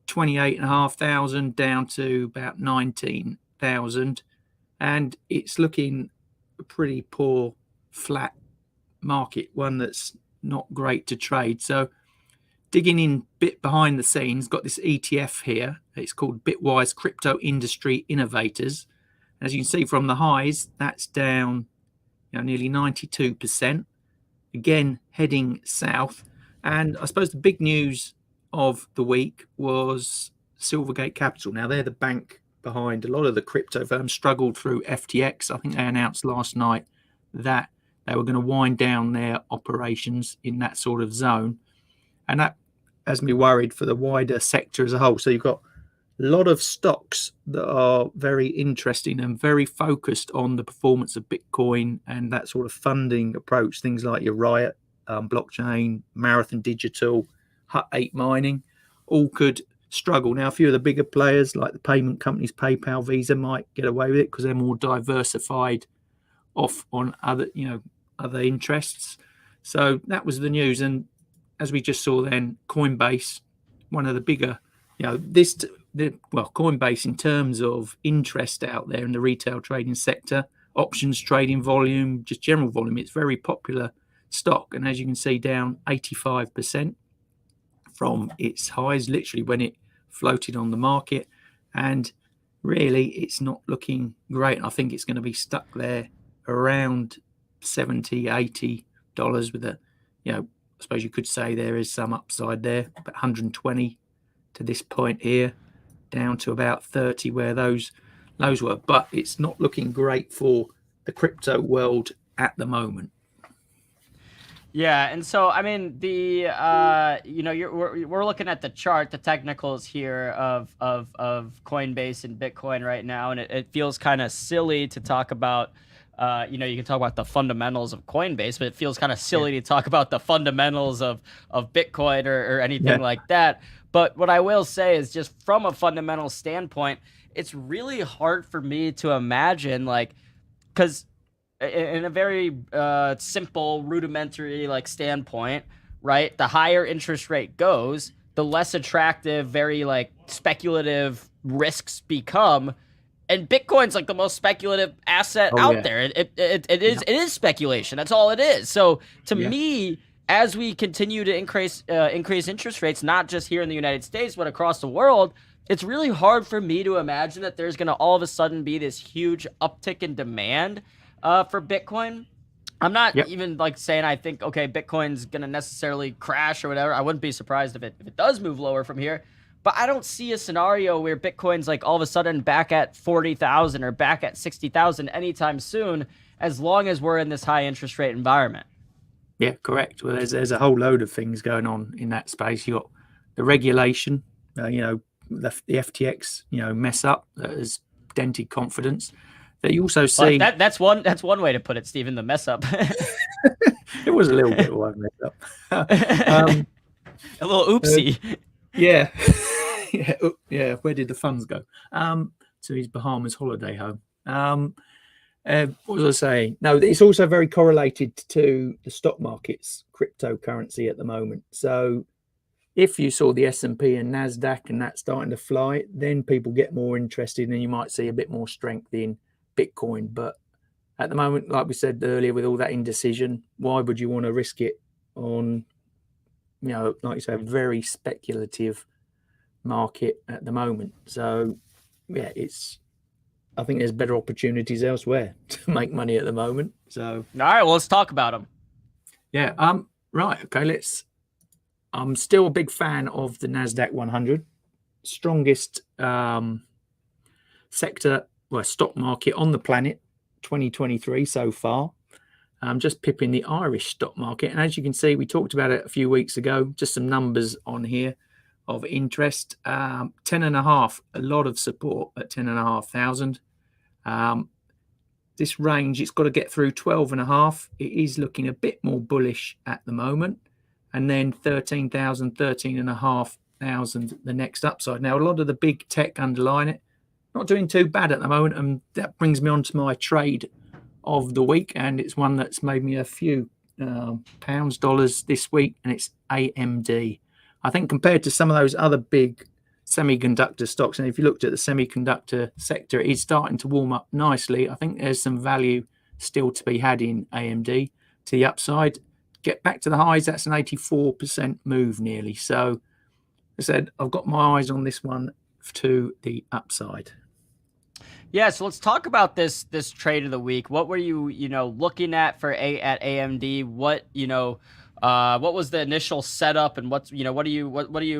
Speaker 4: 28,500 down to about 19,000, and it's looking a pretty poor, flat market, one that's not great to trade. So digging in bit behind the scenes, got this ETF here. It's called Bitwise Crypto Industry Innovators. As you can see from the highs, that's down nearly 92%. Again, heading south. And I suppose the big news of the week was Silvergate Capital. Now, they're the bank behind a lot of the crypto firms, struggled through FTX. I think they announced last night that they were going to wind down their operations in that sort of zone. And that has me worried for the wider sector as a whole. So you've got a lot of stocks that are very interesting and very focused on the performance of Bitcoin and that sort of funding approach. Things like your Riot blockchain, Marathon Digital, Hut 8 mining, all could struggle. Now, a few of the bigger players like the payment companies, PayPal, Visa, might get away with it because they're more diversified off on other interests. So that was the news. And as we just saw then, Coinbase, one of the bigger, Coinbase in terms of interest out there in the retail trading sector, options trading volume, just general volume, it's very popular stock. And as you can see, down 85% from its highs, literally when it floated on the market. And really, it's not looking great. I think it's going to be stuck there around $70, $80 with I suppose you could say there is some upside there, but 120 to this point here, down to about 30 where those lows were. But it's not looking great for the crypto world at the moment.
Speaker 2: Yeah, and so I mean we're looking at the chart, the technicals here of Coinbase and Bitcoin right now, and it feels kind of silly to talk about. You can talk about the fundamentals of Coinbase, but it feels kind of silly to talk about the fundamentals of Bitcoin or anything like that. But what I will say is, just from a fundamental standpoint, it's really hard for me to imagine, because in a very simple, rudimentary standpoint, right? The higher interest rate goes, the less attractive, very speculative risks become. And Bitcoin's the most speculative asset out there. It is speculation. That's all it is. So to me, as we continue to increase interest rates, not just here in the United States, but across the world, it's really hard for me to imagine that there's going to all of a sudden be this huge uptick in demand for Bitcoin. I'm not even saying I think, okay, Bitcoin's going to necessarily crash or whatever. I wouldn't be surprised if it does move lower from here. But I don't see a scenario where Bitcoin's all of a sudden back at 40,000 or back at 60,000 anytime soon, as long as we're in this high interest rate environment.
Speaker 4: Yeah, correct. Well, there's a whole load of things going on in that space. You got the regulation, the FTX, mess up that has dented confidence. That you also see
Speaker 2: that's one way to put it, Stephen. The mess up.
Speaker 4: It was a little bit of one mess up.
Speaker 2: A little oopsie.
Speaker 4: Yeah. Where did the funds go? To his Bahamas holiday home. What was I saying? No, it's also very correlated to the stock market's cryptocurrency at the moment. So if you saw the S&P and NASDAQ and that starting to fly, then people get more interested and you might see a bit more strength in Bitcoin. But at the moment, like we said earlier, with all that indecision, why would you want to risk it on, like you say, a very speculative market at the moment? So, I think there's better opportunities elsewhere to make money at the moment. So,
Speaker 2: all right, well, let's talk about them.
Speaker 4: Yeah. Right. Okay. I'm still a big fan of the NASDAQ 100, strongest stock market on the planet, 2023 so far. Just pipping the Irish stock market. And as you can see, we talked about it a few weeks ago, just some numbers on here of interest. 10.5, a lot of support at 10,500. This range, it's got to get through 12.5. It is looking a bit more bullish at the moment. And then 13,000, 13,500, the next upside. Now, a lot of the big tech underline it. Not doing too bad at the moment. And that brings me on to my trade of the week. And it's one that's made me a few pounds, dollars this week. And it's AMD. I think compared to some of those other big semiconductor stocks, and if you looked at the semiconductor sector, it is starting to warm up nicely. I think there's some value still to be had in AMD to the upside. Get back to the highs, that's an 84% move nearly. So I said, I've got my eyes on this one to the upside.
Speaker 2: Yeah, so let's talk about this trade of the week. What were you looking at at AMD? What what was the initial setup, and what are you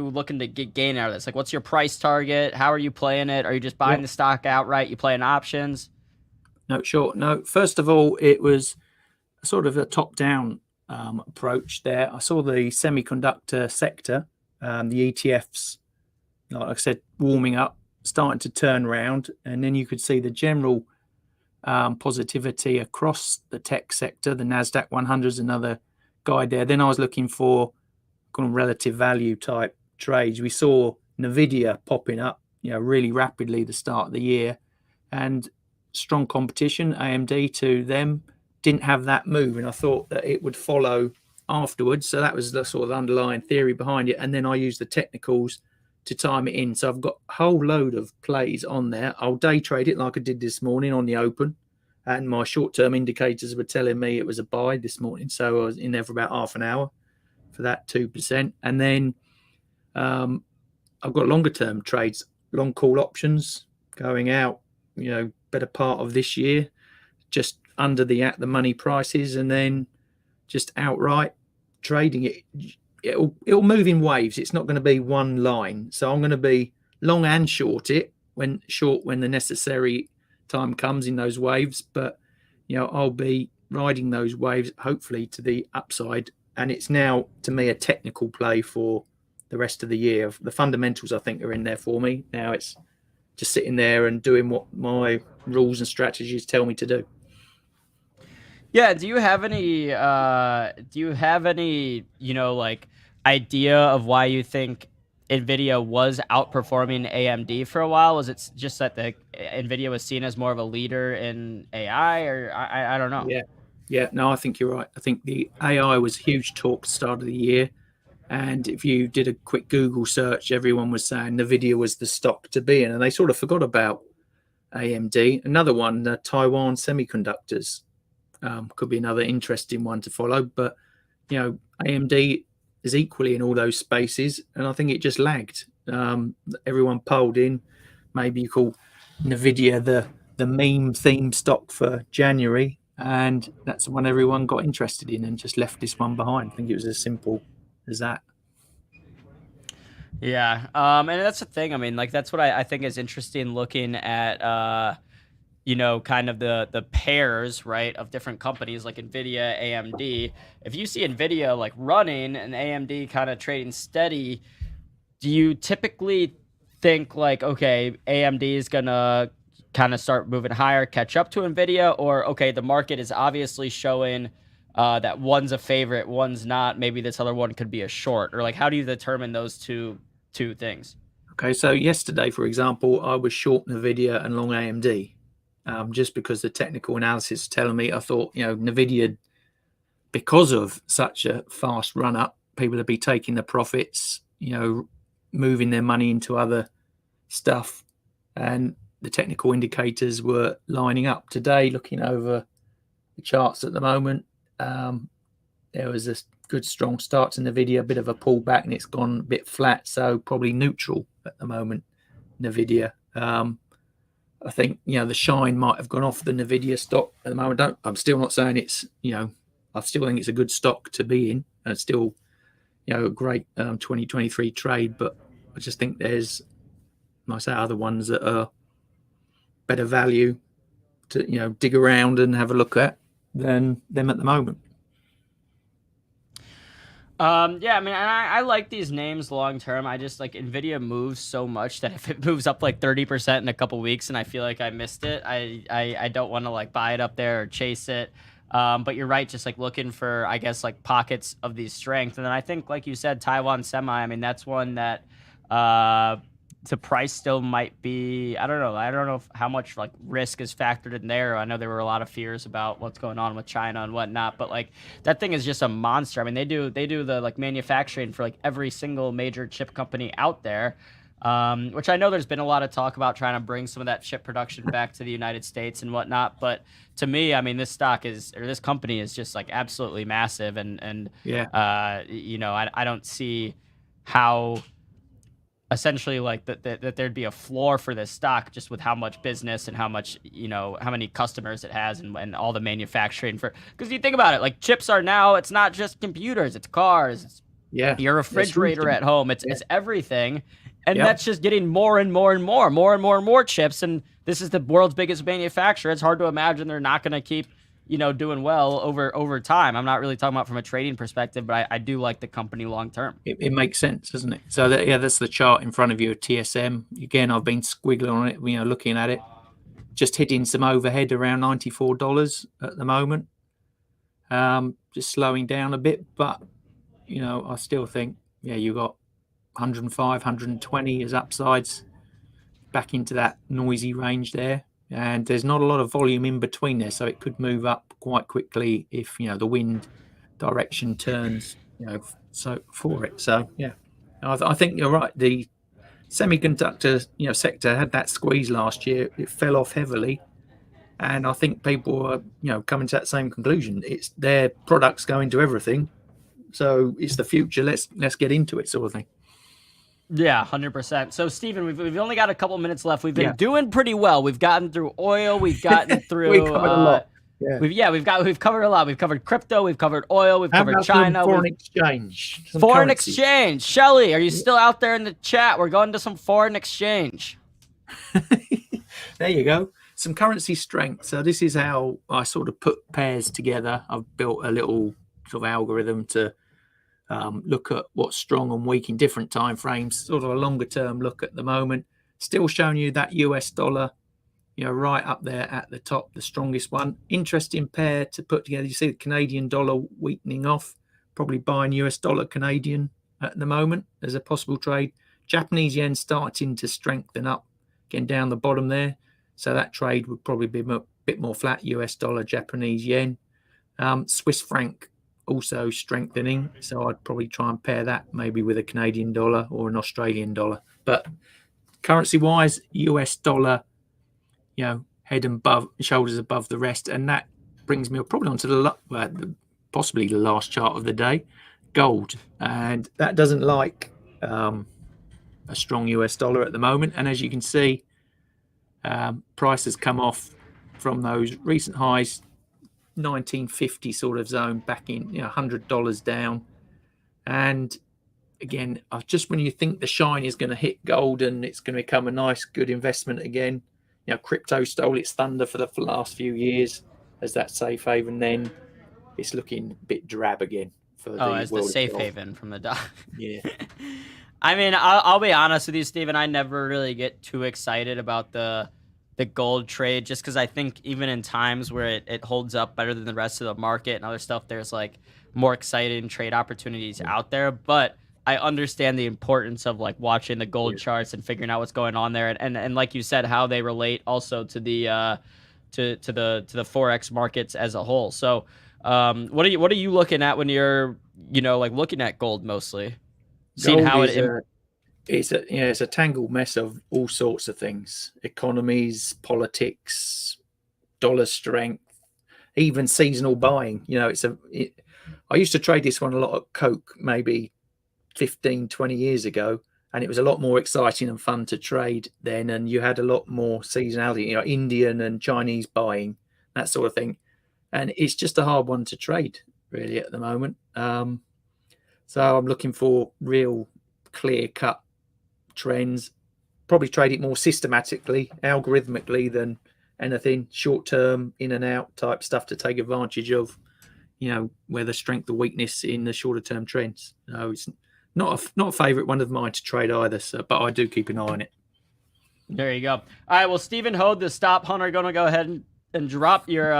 Speaker 2: looking to gain out of this? Like, what's your price target? How are you playing it? Are you just buying the stock outright? You playing options?
Speaker 4: No, sure. No, first of all, it was sort of a top-down approach there. I saw the semiconductor sector, the ETFs, like I said, warming up, starting to turn around, and then you could see the general positivity across the tech sector. The Nasdaq 100 is another guide there. Then I was looking for kind of relative value type trades. We saw Nvidia popping up, really rapidly the start of the year, and strong competition. AMD to them didn't have that move, and I thought that it would follow afterwards. So that was the sort of underlying theory behind it. And then I used the technicals to time it in. So I've got a whole load of plays on there. I'll day trade it like I did this morning on the open. And my short-term indicators were telling me it was a buy this morning. So I was in there for about half an hour for that 2%. And then I've got longer-term trades, long call options going out, better part of this year, just under the at-the-money prices, and then just outright trading it. It'll move in waves. It's not going to be one line. So I'm going to be long and short it when the necessary time comes in those waves. But I'll be riding those waves hopefully to the upside. And it's now to me a technical play for the rest of the year. The fundamentals I think are in there for me. Now it's just sitting there and doing what my rules and strategies tell me to do.
Speaker 2: Yeah. Do you have any like idea of why you think Nvidia was outperforming AMD for a while? Was it just that the Nvidia was seen as more of a leader in AI, or I don't know?
Speaker 4: Yeah. No, I think you're right. I think the AI was huge talk start of the year. And if you did a quick Google search, everyone was saying Nvidia was the stock to be in, and they sort of forgot about AMD. Another one, the Taiwan Semiconductors, could be another interesting one to follow. But AMD is equally in all those spaces, and I think it just lagged. Everyone pulled in. Maybe you call Nvidia the meme theme stock for January, and that's the one everyone got interested in and just left this one behind. I think it was as simple as that.
Speaker 2: Yeah, and that's the thing. I mean, like, that's what I think is interesting looking at, kind of the pairs, right, of different companies like Nvidia, AMD. If you see Nvidia like running and AMD kind of trading steady, do you typically think like, okay, AMD is gonna kind of start moving higher, catch up to Nvidia, or okay, the market is obviously showing that one's a favorite, one's not, maybe this other one could be a short, or like, how do you determine those two things?
Speaker 4: Okay, so yesterday, for example, I was short Nvidia and long AMD, just because the technical analysis is telling me. I thought, Nvidia, because of such a fast run up, people would be taking the profits, moving their money into other stuff, and the technical indicators were lining up. Today, looking over the charts at the moment, there was a good strong start to Nvidia, a bit of a pullback, and it's gone a bit flat, so probably neutral at the moment, Nvidia. I think the shine might have gone off the Nvidia stock at the moment. I'm still not saying it's I still think it's a good stock to be in, and it's still a great 2023 trade. But I just think there's, like I say, other ones that are better value to dig around and have a look at than them at the moment.
Speaker 2: Yeah, I mean, I like these names long term. I just like Nvidia moves so much that if it moves up like 30% in a couple weeks and I feel like I missed it, I don't want to like buy it up there or chase it. But you're right, just like looking for, I guess, like pockets of these strength. And then I think, like you said, Taiwan Semi, I mean, that's one that the price still might be, I don't know how much like risk is factored in there. I know there were a lot of fears about what's going on with China and whatnot, but like that thing is just a monster. I mean, they do the like manufacturing for like every single major chip company out there. which I know there's been a lot of talk about trying to bring some of that chip production back to the United States and whatnot. But to me, I mean, this company is just like absolutely massive. And you know, I don't see how essentially like that there'd be a floor for this stock just with how much business and how much, you know, how many customers it has and all the manufacturing for, because you think about it, like chips are now, it's not just computers, it's cars, it's your refrigerator at home, it's everything. And that's just getting more and more and more chips. And this is the world's biggest manufacturer. It's hard to imagine they're not going to keep, you know, doing well over time. I'm not really talking about from a trading perspective, but I do like the company long term.
Speaker 4: It makes sense, doesn't it? So that's the chart in front of you, TSM. Again, I've been squiggling on it, you know, looking at it, just hitting some overhead around $94 at the moment. Just slowing down a bit, but you know, I still think, you got 105, 120 as upsides back into that noisy range there. And there's not a lot of volume in between there, so it could move up quite quickly if, you know, the wind direction turns, you know, so for it. So, I think you're right. The semiconductor, you know, sector had that squeeze last year. It fell off heavily. And I think people are, you know, coming to that same conclusion. It's their products going to everything. So it's the future. Let's get into it, sort of thing.
Speaker 2: Yeah, 100%. So, Stephen, we've only got a couple minutes left. We've been doing pretty well. We've gotten through oil. We've gotten through.
Speaker 4: We've covered a lot.
Speaker 2: We've covered a lot. We've covered crypto. We've covered oil. We've covered China.
Speaker 4: Foreign exchange.
Speaker 2: Foreign exchange. Shelly, are you still out there in the chat? We're going to some foreign exchange.
Speaker 4: There you go. Some currency strength. So this is how I sort of put pairs together. I've built a little sort of algorithm to look at what's strong and weak in different time frames, sort of a longer term look at the moment. Still showing you that US dollar, you know, right up there at the top, the strongest one. Interesting pair to put together. You see the Canadian dollar weakening off, probably buying US dollar Canadian at the moment as a possible trade. Japanese yen starting to strengthen up, getting down the bottom there. So that trade would probably be a bit more flat, US dollar, Japanese yen. Swiss franc also strengthening, so I'd probably try and pair that maybe with a Canadian dollar or an Australian dollar. But currency wise, US dollar, you know, head and shoulders above the rest, and that brings me probably onto possibly the last chart of the day, gold, and that doesn't like a strong US dollar at the moment. And as you can see, price has come off from those recent highs, 1950 sort of zone, back in, you know, $100 down. And again, just when you think the shine is going to hit gold and it's going to become a nice, good investment again, you know, crypto stole its thunder for the last few years as that safe haven. Then it's looking a bit drab again for
Speaker 2: as the safe haven from the doc.
Speaker 4: Yeah.
Speaker 2: I mean, I'll be honest with you, Stephen. I never really get too excited about the gold trade, just because I think even in times where it holds up better than the rest of the market and other stuff, there's like more exciting trade opportunities out there. But I understand the importance of like watching the gold charts and figuring out what's going on there, and like you said, how they relate also to the to the Forex markets as a whole. So what are you looking at when you're, you know, like looking at gold mostly? Seeing how
Speaker 4: it's a tangled mess of all sorts of things: economies, politics, dollar strength, even seasonal buying. You know, I used to trade this one a lot at Coke maybe 15, 20 years ago, and it was a lot more exciting and fun to trade then, and you had a lot more seasonality, you know, Indian and Chinese buying, that sort of thing. And it's just a hard one to trade really at the moment. So I'm looking for real clear-cut trends, probably trade it more systematically, algorithmically than anything short-term, in and out type stuff to take advantage of, you know, where the strength or weakness in the shorter-term trends. So it's not a favorite one of mine to trade either, so, but I do keep an eye on it.
Speaker 2: There you go. All right, well, Stephen Hoad, the stop hunter, going to go ahead and drop your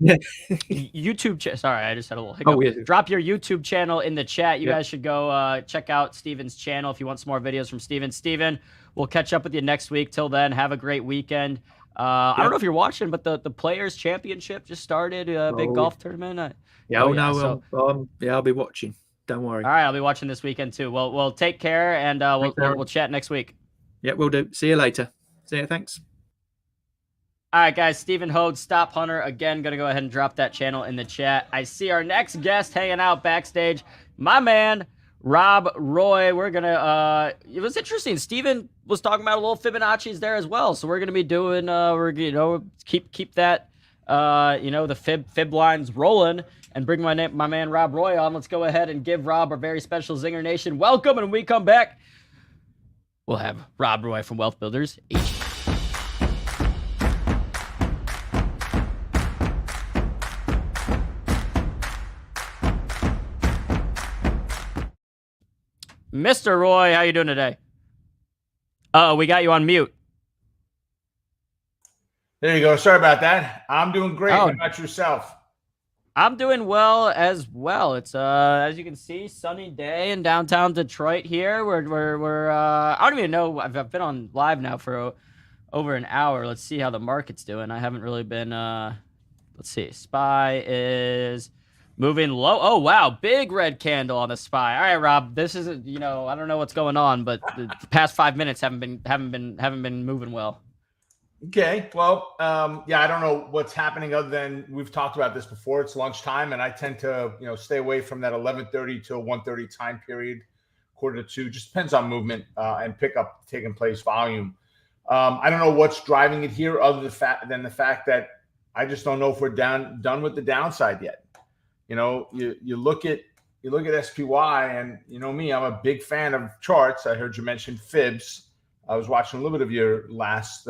Speaker 2: YouTube channel. Sorry, I just had a little hiccup.
Speaker 4: Oh, yeah.
Speaker 2: Drop your YouTube channel in the chat. You guys should go check out Steven's channel if you want some more videos from Steven. Steven, we'll catch up with you next week. Till then, have a great weekend. I don't know if you're watching, but the Players Championship just started, big golf tournament.
Speaker 4: I'll be watching. Don't worry.
Speaker 2: All right, I'll be watching this weekend too. We'll take care, and we'll chat next week.
Speaker 4: Yeah, we'll do. See you later. See you. Thanks.
Speaker 2: All right, guys. Stephen Hoad, Stop Hunter. Again, going to go ahead and drop that channel in the chat. I see our next guest hanging out backstage. My man, Rob Roy. We're going to, it was interesting. Stephen was talking about a little Fibonacci's there as well. So we're going to be doing, keep that, the fib lines rolling and bring my man, Rob Roy on. Let's go ahead and give Rob a very special Zinger Nation welcome. And when we come back, we'll have Rob Roy from Wealth Builders HQ. Mr. Roy, how you doing today? Oh, we got you on mute.
Speaker 5: There you go. Sorry about that. I'm doing great. How about yourself?
Speaker 2: I'm doing well as well. It's as you can see, sunny day in downtown Detroit here. We're I don't even know. I've been on live now for over an hour. Let's see how the market's doing. I haven't really been. Let's see. SPY is moving low. Oh wow, big red candle on the SPY. All right, Rob. This isn't. I don't know what's going on, but the past 5 minutes haven't been moving well.
Speaker 5: Okay. Well, yeah, I don't know what's happening other than we've talked about this before. It's lunchtime, and I tend to, stay away from that 11:30 to 1:30 time period, 1:45. Just depends on movement and pickup taking place, volume. I don't know what's driving it here, other than the fact that I just don't know if we're done with the downside yet. You look at SPY, and me, I'm a big fan of charts. I heard you mention fibs. I was watching a little bit of your last.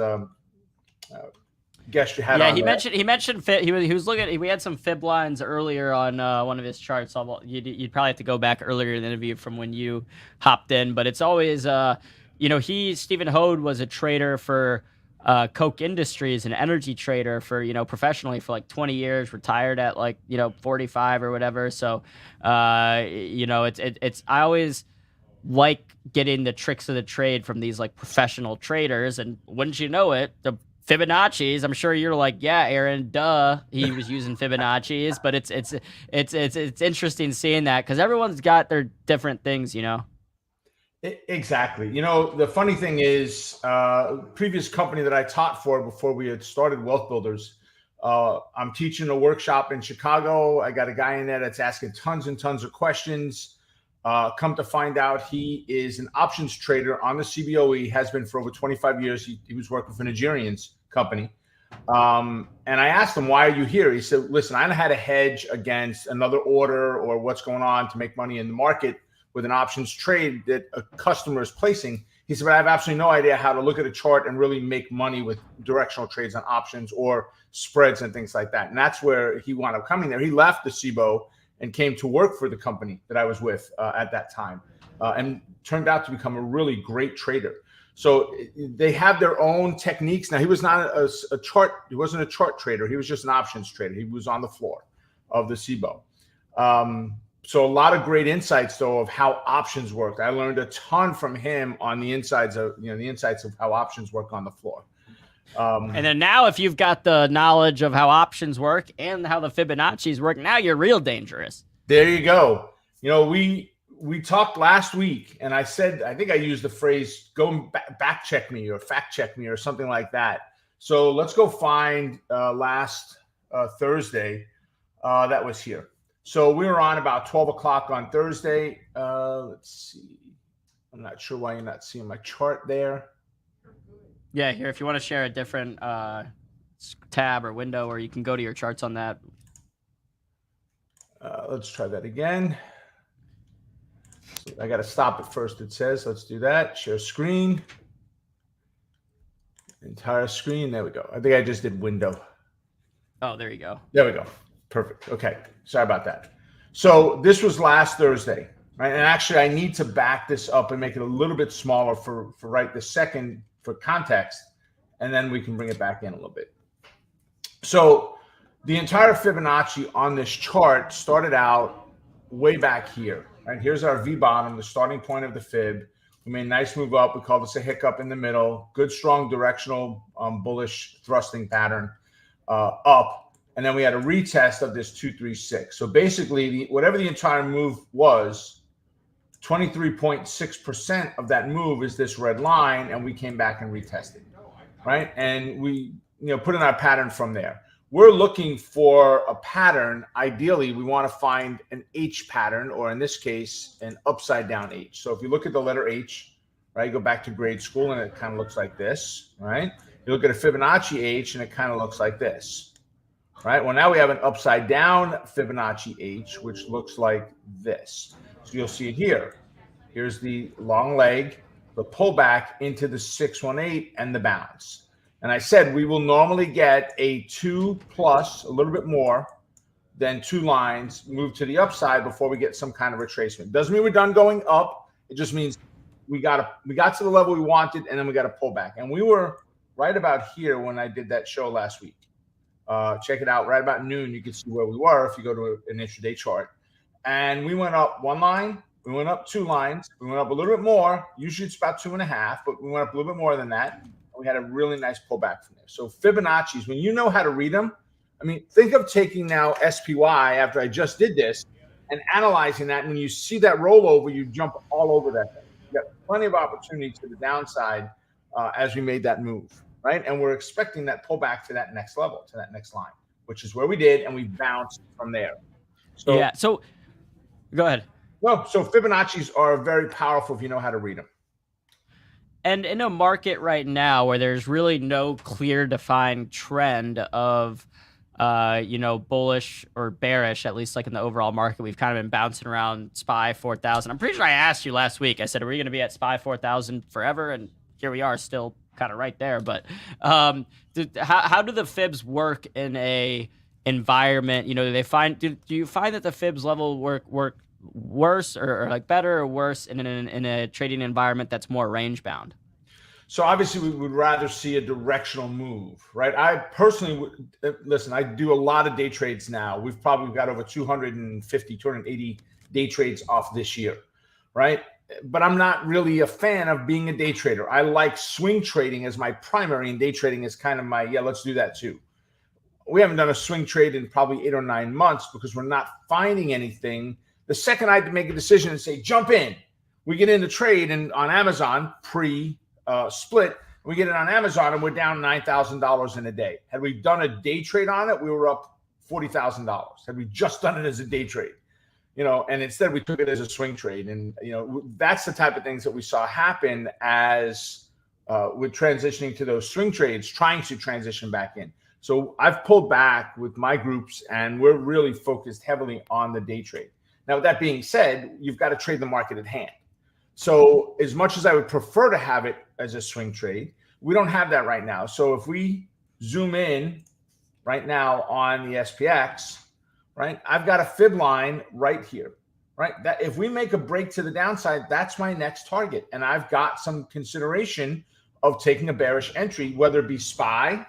Speaker 5: Guest you had.
Speaker 2: Yeah,
Speaker 5: on
Speaker 2: he mentioned fib. He was looking. We had some fib lines earlier on one of his charts. You'd probably have to go back earlier in the interview from when you hopped in. But it's always, Stephen Hoad was a trader for Koch Industries, an energy trader for professionally for like 20 years. Retired at 45 or whatever. So, it's I always like getting the tricks of the trade from these like professional traders. And wouldn't you know it, the Fibonacci's, I'm sure you're like, yeah, Aaron, duh, he was using Fibonacci's, but it's interesting seeing that because everyone's got their different things,
Speaker 5: Exactly. The funny thing is, previous company that I taught for before we had started Wealth Builders, I'm teaching a workshop in Chicago. I got a guy in there that's asking tons and tons of questions. Come to find out, he is an options trader on the CBOE, has been for over 25 years. He was working for Nigerian's company. And I asked him, why are you here? He said, listen, I had a hedge against another order or what's going on to make money in the market with an options trade that a customer is placing. He said, but I have absolutely no idea how to look at a chart and really make money with directional trades on options or spreads and things like that. And that's where he wound up coming there. He left the CBO and came to work for the company that I was with at that time, and turned out to become a really great trader. So they have their own techniques. Now, he was not a chart. He wasn't a chart trader. He was just an options trader. He was on the floor of the CBO. So a lot of great insights, though, of how options worked. I learned a ton from him on the insights of how options work on the floor.
Speaker 2: And then now, if you've got the knowledge of how options work and how the Fibonacci's work, now you're real dangerous.
Speaker 5: There you go. We talked last week, and I said, I think I used the phrase, go back check me or fact check me or something like that. So let's go find last Thursday that was here. So we were on about 12 o'clock on Thursday. Let's see. I'm not sure why you're not seeing my chart there.
Speaker 2: Yeah, here, if you want to share a different tab or window, or you can go to your charts on that.
Speaker 5: Let's try that again. So I got to stop it first, it says. Let's do that. Share screen. Entire screen. There we go. I think I just did window.
Speaker 2: Oh, there you go.
Speaker 5: There we go. Perfect. Okay. Sorry about that. So this was last Thursday, right? And actually, I need to back this up and make it a little bit smaller for right this second for context, and then we can bring it back in a little bit. So the entire Fibonacci on this chart started out way back here, right? Here's our V bottom, the starting point of the fib. We made a nice move up. We call this a hiccup in the middle. Good, strong directional bullish thrusting pattern up. And then we had a retest of this 236. So basically, whatever the entire move was, 23.6% of that move is this red line, and we came back and retested, right? And we put in our pattern from there. We're looking for a pattern. Ideally, we want to find an H pattern, or in this case, an upside down H. So if you look at the letter H, right, go back to grade school and it kind of looks like this, right? You look at a Fibonacci H and it kind of looks like this, right? Well, now we have an upside down Fibonacci H, which looks like this. So you'll see it here. Here's the long leg, the pullback into the 618 and the bounce. And I said we will normally get a 2+, a little bit more than 2 lines move to the upside before we get some kind of retracement. Doesn't mean we're done going up. It just means we got to the level we wanted, and then we got to pull back. And we were right about here when I did that show last week. Check it out. Right about noon, you can see where we were if you go to an intraday chart. And we went up 1 line. We went up 2 lines. We went up a little bit more. Usually it's about 2.5, but we went up a little bit more than that. We had a really nice pullback from there. So Fibonacci's, when you know how to read them, I mean, think of taking now SPY after I just did this and analyzing that. And when you see that rollover, you jump all over that thing. You got plenty of opportunity to the downside as we made that move, right? And we're expecting that pullback to that next level, to that next line, which is where we did, and we bounced from there. So,
Speaker 2: yeah. So go ahead.
Speaker 5: No, so Fibonacci's are very powerful if you know how to read them.
Speaker 2: And in a market right now where there's really no clear defined trend of, bullish or bearish, at least like in the overall market, we've kind of been bouncing around SPY 4,000. I'm pretty sure I asked you last week. I said, are we going to be at SPY 4,000 forever? And here we are, still kind of right there. But how do the fibs work in a environment? Do they find do you find that the fibs level work worse or like better or worse in a trading environment that's more range bound?
Speaker 5: So obviously we would rather see a directional move, right? I personally would listen. I do a lot of day trades now. We've probably got over 250, 280 day trades off this year, right? But I'm not really a fan of being a day trader. I like swing trading as my primary, and day trading is kind of my, let's do that too. We haven't done a swing trade in probably 8 or 9 months because we're not finding anything. The second I had to make a decision and say, jump in, we get in the trade, and on Amazon split, we get it on Amazon and we're down $9,000 in a day. Had we done a day trade on it, we were up $40,000. Had we just done it as a day trade, and instead we took it as a swing trade. And, that's the type of things that we saw happen as with transitioning to those swing trades, trying to transition back in. So I've pulled back with my groups, and we're really focused heavily on the day trade. Now, with that being said, you've got to trade the market at hand. So as much as I would prefer to have it as a swing trade, we don't have that right now. So if we zoom in right now on the SPX, right, I've got a fib line right here, right? That if we make a break to the downside, that's my next target. And I've got some consideration of taking a bearish entry, whether it be SPY.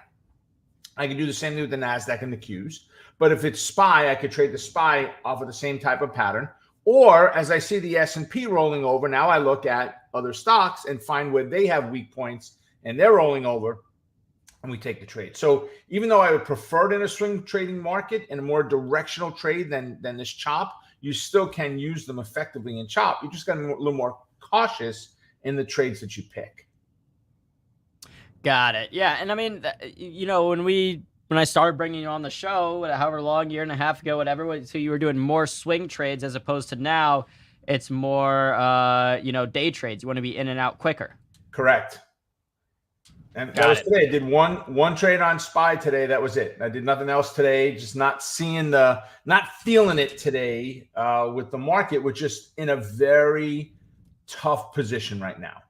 Speaker 5: I can do the same thing with the NASDAQ and the Qs. But if it's SPY, I could trade the SPY off of the same type of pattern. Or as I see the S&P rolling over, now I look at other stocks and find where they have weak points and they're rolling over, and we take the trade. So even though I would prefer it in a swing trading market and a more directional trade than this chop, you still can use them effectively in chop. You just got to be a little more cautious in the trades that you pick.
Speaker 2: Got it. Yeah. And I mean, when I started bringing you on the show, however long, 1.5 years ago, whatever, so you were doing more swing trades as opposed to now it's more, day trades. You want to be in and out quicker.
Speaker 5: Correct. And that was today. I did one trade on SPY today. That was it. I did nothing else today. Just not feeling it today with the market. We're just in a very tough position right now.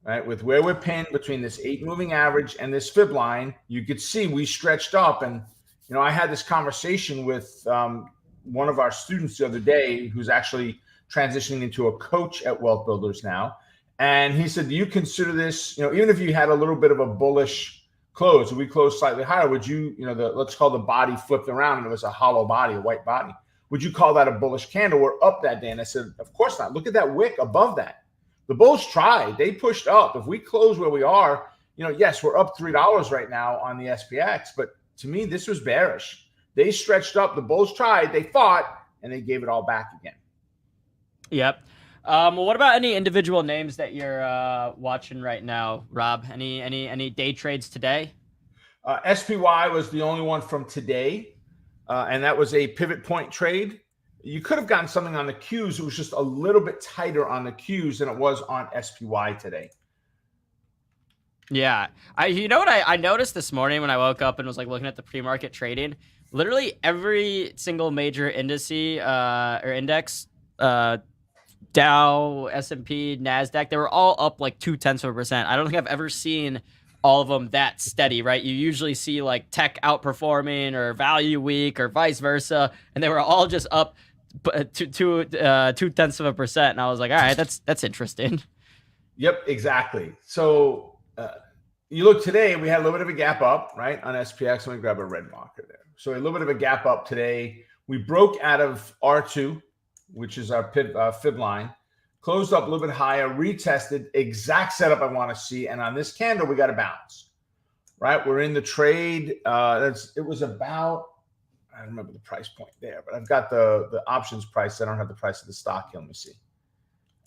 Speaker 5: Right, with where we're pinned between this 8 moving average and this fib line, you could see we stretched up. And, I had this conversation with one of our students the other day who's actually transitioning into a coach at Wealth Builders now. And he said, do you consider this, even if you had a little bit of a bullish close, if we closed slightly higher, would you, let's call the body flipped around and it was a hollow body, a white body. Would you call that a bullish candle? We're up that day. And I said, of course not. Look at that wick above that. The bulls tried. They pushed up. If we close where we are, yes, we're up $3 right now on the SPX, but to me, this was bearish. They stretched up. The bulls tried. They fought, and they gave it all back again.
Speaker 2: Yep. Well, what about any individual names that you're watching right now, Rob? Any day trades today?
Speaker 5: SPY was the only one from today, and that was a pivot point trade. You could have gotten something on the Qs. It was just a little bit tighter on the Qs than it was on SPY today.
Speaker 2: Yeah, you know what I noticed this morning when I woke up and was like looking at the pre-market trading. Literally every single major indice or index, Dow, S&P, Nasdaq, they were all up like 0.2%. I don't think I've ever seen all of them that steady, right? You usually see like tech outperforming or value weak or vice versa, and they were all just up 0.2%. And I was like, all right, that's interesting.
Speaker 5: Yep, exactly. So you look today, we had a little bit of a gap up, right, on SPX. Let me grab a red marker there. So a little bit of a gap up today. We broke out of R2, which is our fib line, closed up a little bit higher, retested, exact setup I want to see. And on this candle, we got a bounce, right? We're in the trade. It was about, I don't remember the price point there, but I've got the options price. I don't have the price of the stock here. Let me see.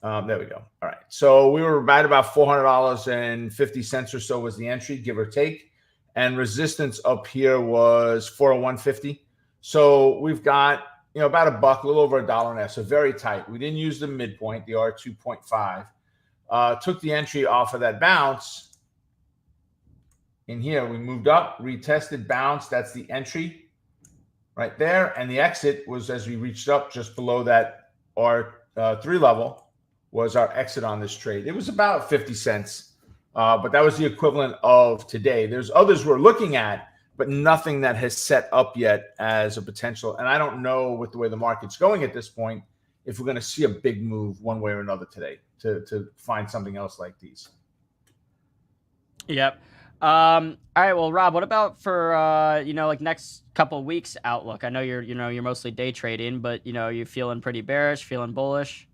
Speaker 5: There we go. All right. So we were right about $400.50 or so was the entry, give or take. And resistance up here was 401.50. So we've got, about a buck, a little over $1.50. So very tight. We didn't use the midpoint, the R2.5. Took the entry off of that bounce. In here, we moved up, retested, bounced. That's the entry right there. And the exit was as we reached up just below that R3 level. Was our exit on this trade. It was about 50 cents, but that was the equivalent of today. There's others we're looking at, but nothing that has set up yet as a potential. And I don't know with the way the market's going at this point, if we're going to see a big move one way or another today to find something else like these.
Speaker 2: Yep. All right. Well, Rob, what about for, like next couple of weeks outlook? I know you're mostly day trading, but you feeling pretty bearish, feeling bullish?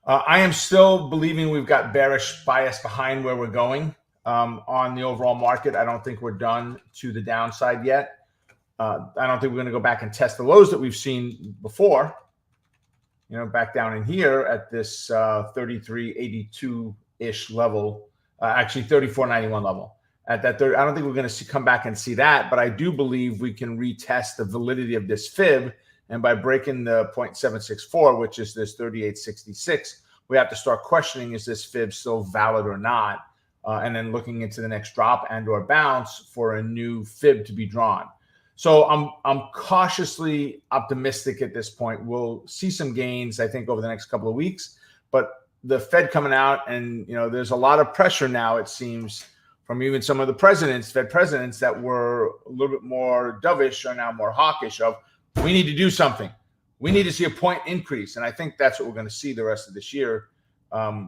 Speaker 5: I am still believing we've got bearish bias behind where we're going on the overall market. I don't think we're done to the downside yet. I don't think we're going to go back and test the lows that we've seen before, back down in here at this 33.82-ish level, actually 34.91 level. At that, I don't think we're going to come back and see that, but I do believe we can retest the validity of this fib. And by breaking the 0.764, which is this 38.66, we have to start questioning, is this fib still valid or not? And then looking into the next drop and or bounce for a new fib to be drawn. So I'm cautiously optimistic at this point. We'll see some gains, I think, over the next couple of weeks. But the Fed coming out and, there's a lot of pressure now, it seems, from even some of the Fed presidents that were a little bit more dovish are now more hawkish of, we need to do something. We need to see a point increase. And I think that's what we're going to see the rest of this year. I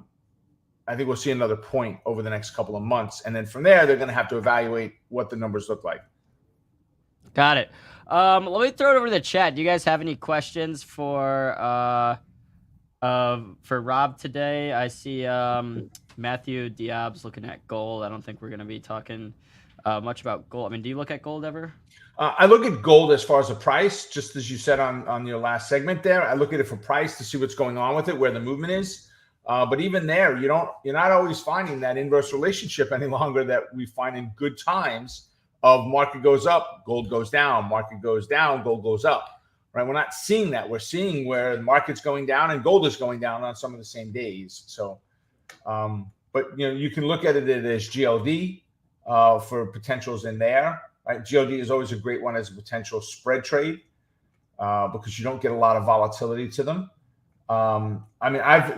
Speaker 5: think we'll see another point over the next couple of months. And then from there, they're going to have to evaluate what the numbers look like.
Speaker 2: Got it. Let me throw it over to the chat. Do you guys have any questions for Rob today? I see Matthew Diab's looking at gold. I don't think we're going to be talking much about gold. I mean, do you look at gold ever?
Speaker 5: I look at gold as far as a price, just as you said on your last segment there. I look at it for price to see what's going on with it, where the movement is. But even there, you're not always finding that inverse relationship any longer that we find in good times of market goes up, gold goes down, market goes down, gold goes up. Right? We're not seeing that. We're seeing where the market's going down and gold is going down on some of the same days. So, but you can look at it as GLD for potentials in there. Right? GLD is always a great one as a potential spread trade because you don't get a lot of volatility to them.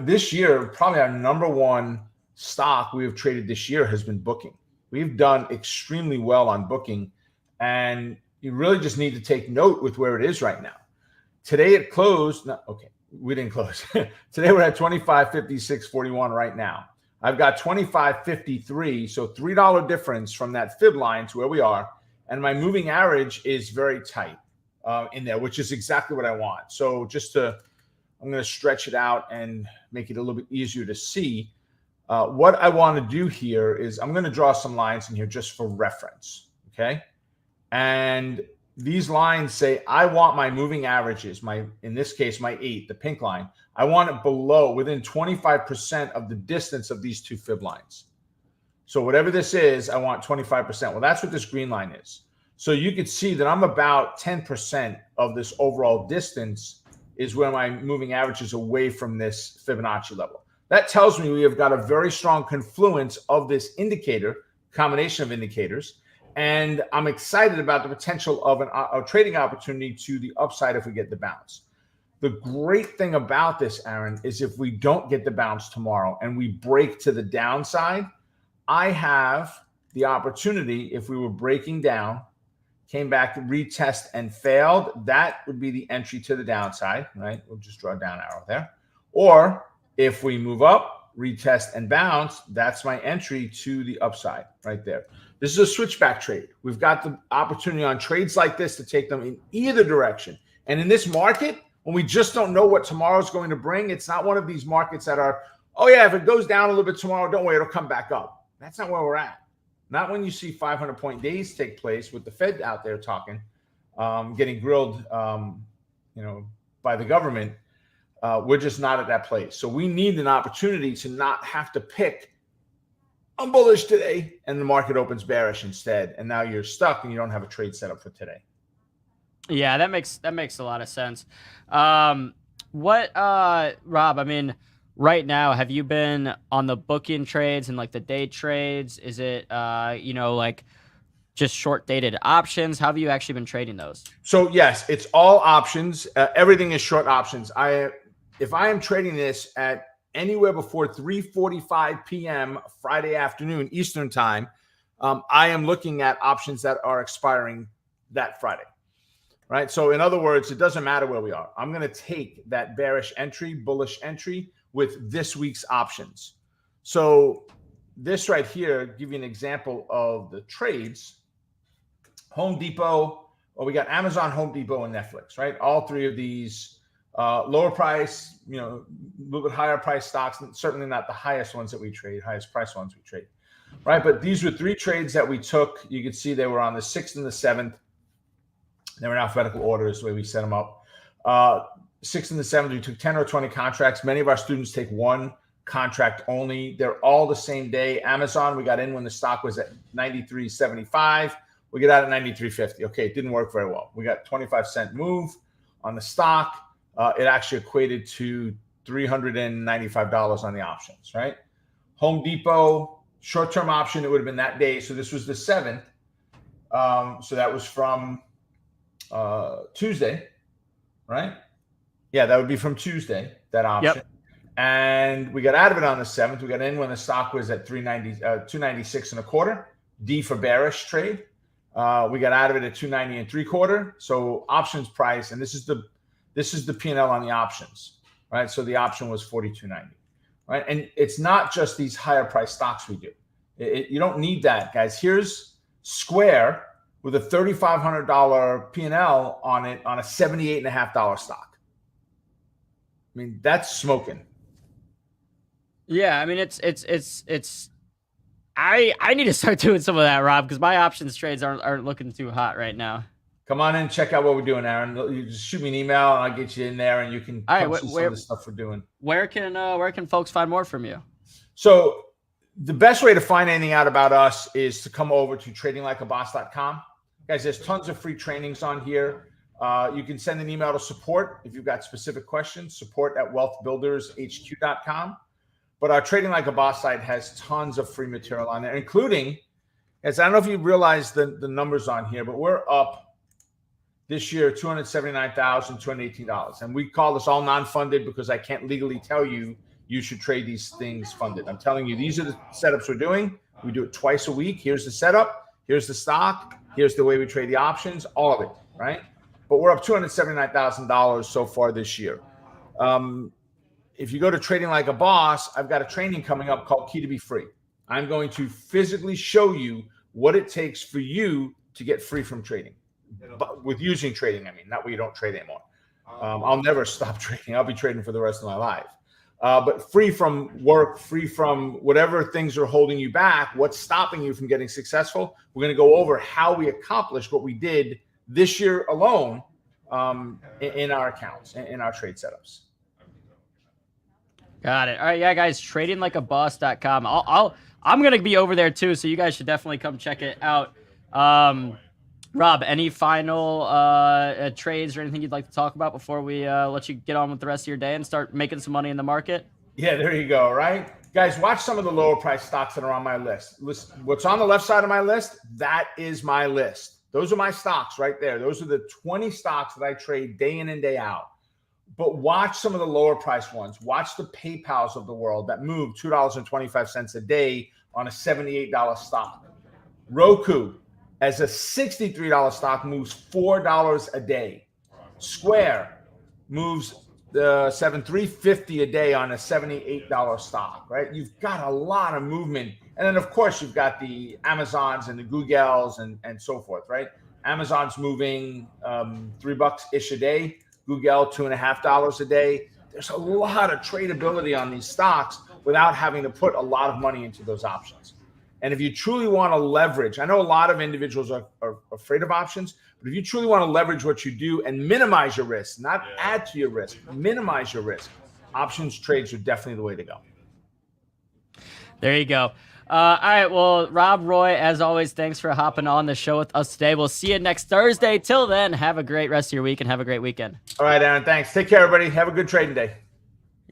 Speaker 5: This year, probably our number one stock we have traded this year has been Booking. We've done extremely well on Booking, and you really just need to take note with where it is right now. Today it closed. We didn't close. Today we're at 25.56.41 right now. I've got 25.53, so $3 difference from that fib line to where we are. And my moving average is very tight in there, which is exactly what I want. So I'm going to stretch it out and make it a little bit easier to see. What I want to do here is I'm going to draw some lines in here just for reference, okay? And these lines say, I want my moving averages, in this case, my 8, the pink line, I want it below, within 25% of the distance of these two fib lines. So whatever this is, I want 25%. Well, that's what this green line is. So you could see that I'm about 10% of this overall distance is where my moving average is away from this Fibonacci level. That tells me we have got a very strong confluence of this indicator, combination of indicators, and I'm excited about the potential of a trading opportunity to the upside if we get the bounce. The great thing about this, Aaron, is if we don't get the bounce tomorrow and we break to the downside, I have the opportunity, if we were breaking down, came back, retest, and failed, that would be the entry to the downside, right? We'll just draw a down arrow there. Or if we move up, retest, and bounce, that's my entry to the upside right there. This is a switchback trade. We've got the opportunity on trades like this to take them in either direction. And in this market, when we just don't know what tomorrow's going to bring, it's not one of these markets that are, oh yeah, if it goes down a little bit tomorrow, don't worry, it'll come back up. That's not where we're at. Not when you see 500-point days take place with the Fed out there talking, getting grilled, by the government. We're just not at that place. So we need an opportunity to not have to pick, I'm bullish today, and the market opens bearish instead. And now you're stuck and you don't have a trade set up for today.
Speaker 2: Yeah, that makes a lot of sense. Rob, I mean, right now, have you been on the booking trades and like the day trades? Is it, like just short dated options? How have you actually been trading those?
Speaker 5: So yes, it's all options. Everything is short options. If I am trading this at anywhere before 3:45 p.m. Friday afternoon Eastern time, I am looking at options that are expiring that Friday. Right. So in other words, it doesn't matter where we are. I'm going to take that bearish entry, bullish entry with this week's options. So this right here, give you an example of the trades. Home Depot, we got Amazon, Home Depot, and Netflix, right? All three of these lower price, a little bit higher price stocks, certainly not the highest ones that we trade, highest price ones we trade, right? But these were three trades that we took. You could see they were on the 6th and the 7th. They were in alphabetical order is the way we set them up. 6th and the 7th, we took 10 or 20 contracts. Many of our students take one contract only. They're all the same day. Amazon, we got in when the stock was at 93.75. We get out at 93.50. Okay, it didn't work very well. We got 25-cent move on the stock. It actually equated to $395 on the options, right? Home Depot, short-term option, it would have been that day. So this was the 7th. So that was from Tuesday, right? Yeah, that would be from Tuesday, that option. Yep. And we got out of it on the 7th. We got in when the stock was at 296 and a quarter. D for bearish trade. We got out of it at 290 and 3/4. So options price, and this is the P&L on the options, right? So the option was 42.90, right? And it's not just these higher price stocks we do. You don't need that, guys. Here's Square with a $3,500 P&L on it on a $78.50 stock. I mean, that's smoking.
Speaker 2: Yeah, I mean, I need to start doing some of that, Rob, because my options trades aren't looking too hot right now.
Speaker 5: Come on in, check out what we're doing, Aaron. You just shoot me an email and I'll get you in there and you can see some of the stuff we're doing.
Speaker 2: Where can folks find more from you?
Speaker 5: So the best way to find anything out about us is to come over to tradinglikeaboss.com. Guys, there's tons of free trainings on here. You can send an email to support if you've got specific questions, support@wealthbuildershq.com. But our Trading Like a Boss site has tons of free material on there, including, as I don't know if you realize the numbers on here, but we're up this year $279,218. And we call this all non-funded because I can't legally tell you should trade these things funded. I'm telling you, these are the setups we're doing. We do it twice a week. Here's the setup. Here's the stock. Here's the way we trade the options, all of it, right? But we're up $279,000 so far this year. If you go to Trading Like a Boss, I've got a training coming up called Key to Be Free. I'm going to physically show you what it takes for you to get free from trading. But with using trading, I mean, not where you don't trade anymore. I'll never stop trading. I'll be trading for the rest of my life. But free from work, free from whatever things are holding you back, what's stopping you from getting successful. We're going to go over how we accomplished what we did this year alone in our accounts, in our trade setups.
Speaker 2: Got it. All right, yeah, guys, tradinglikeaboss.com. I'm gonna be over there too, so you guys should definitely come check it out. Rob, any final trades or anything you'd like to talk about before we let you get on with the rest of your day and start making some money in the market?
Speaker 5: Yeah, there you go. Right, guys, watch some of the lower price stocks that are on my list. Listen, what's on the left side of my list? That is my list. Those are my stocks right there. Those are the 20 stocks that I trade day in and day out. But watch some of the lower price ones. Watch the PayPals of the world that move $2.25 a day on a $78 stock. Roku, as a $63 stock, moves $4 a day. Square moves the $3.50 a day on a $78 stock, right? You've got a lot of movement. And then, of course, you've got the Amazons and the Googles and so forth, right? Amazon's moving $3-ish a day. Google, $2.50 a day. There's a lot of tradability on these stocks without having to put a lot of money into those options. And if you truly want to leverage, I know a lot of individuals are afraid of options, but if you truly want to leverage what you do and minimize your risk, not add to your risk, minimize your risk, options trades are definitely the way to go.
Speaker 2: There you go. All right, well, Rob, Roy, as always, thanks for hopping on the show with us today. We'll see you next Thursday. Till then, have a great rest of your week and have a great weekend.
Speaker 5: All right, Aaron, thanks. Take care, everybody. Have a good trading day.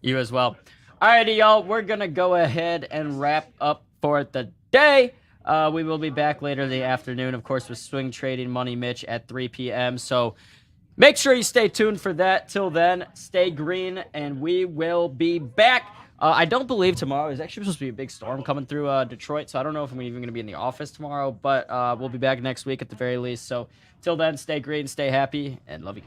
Speaker 2: You as well. All righty, y'all. We're going to go ahead and wrap up for the day. We will be back later in the afternoon, of course, with Swing Trading Money Mitch at 3 p.m. So make sure you stay tuned for that. Till then, stay green, and we will be back. I don't believe tomorrow is actually supposed to be a big storm coming through Detroit, so I don't know if I'm even going to be in the office tomorrow, but we'll be back next week at the very least. So till then, stay green, stay happy, and love you.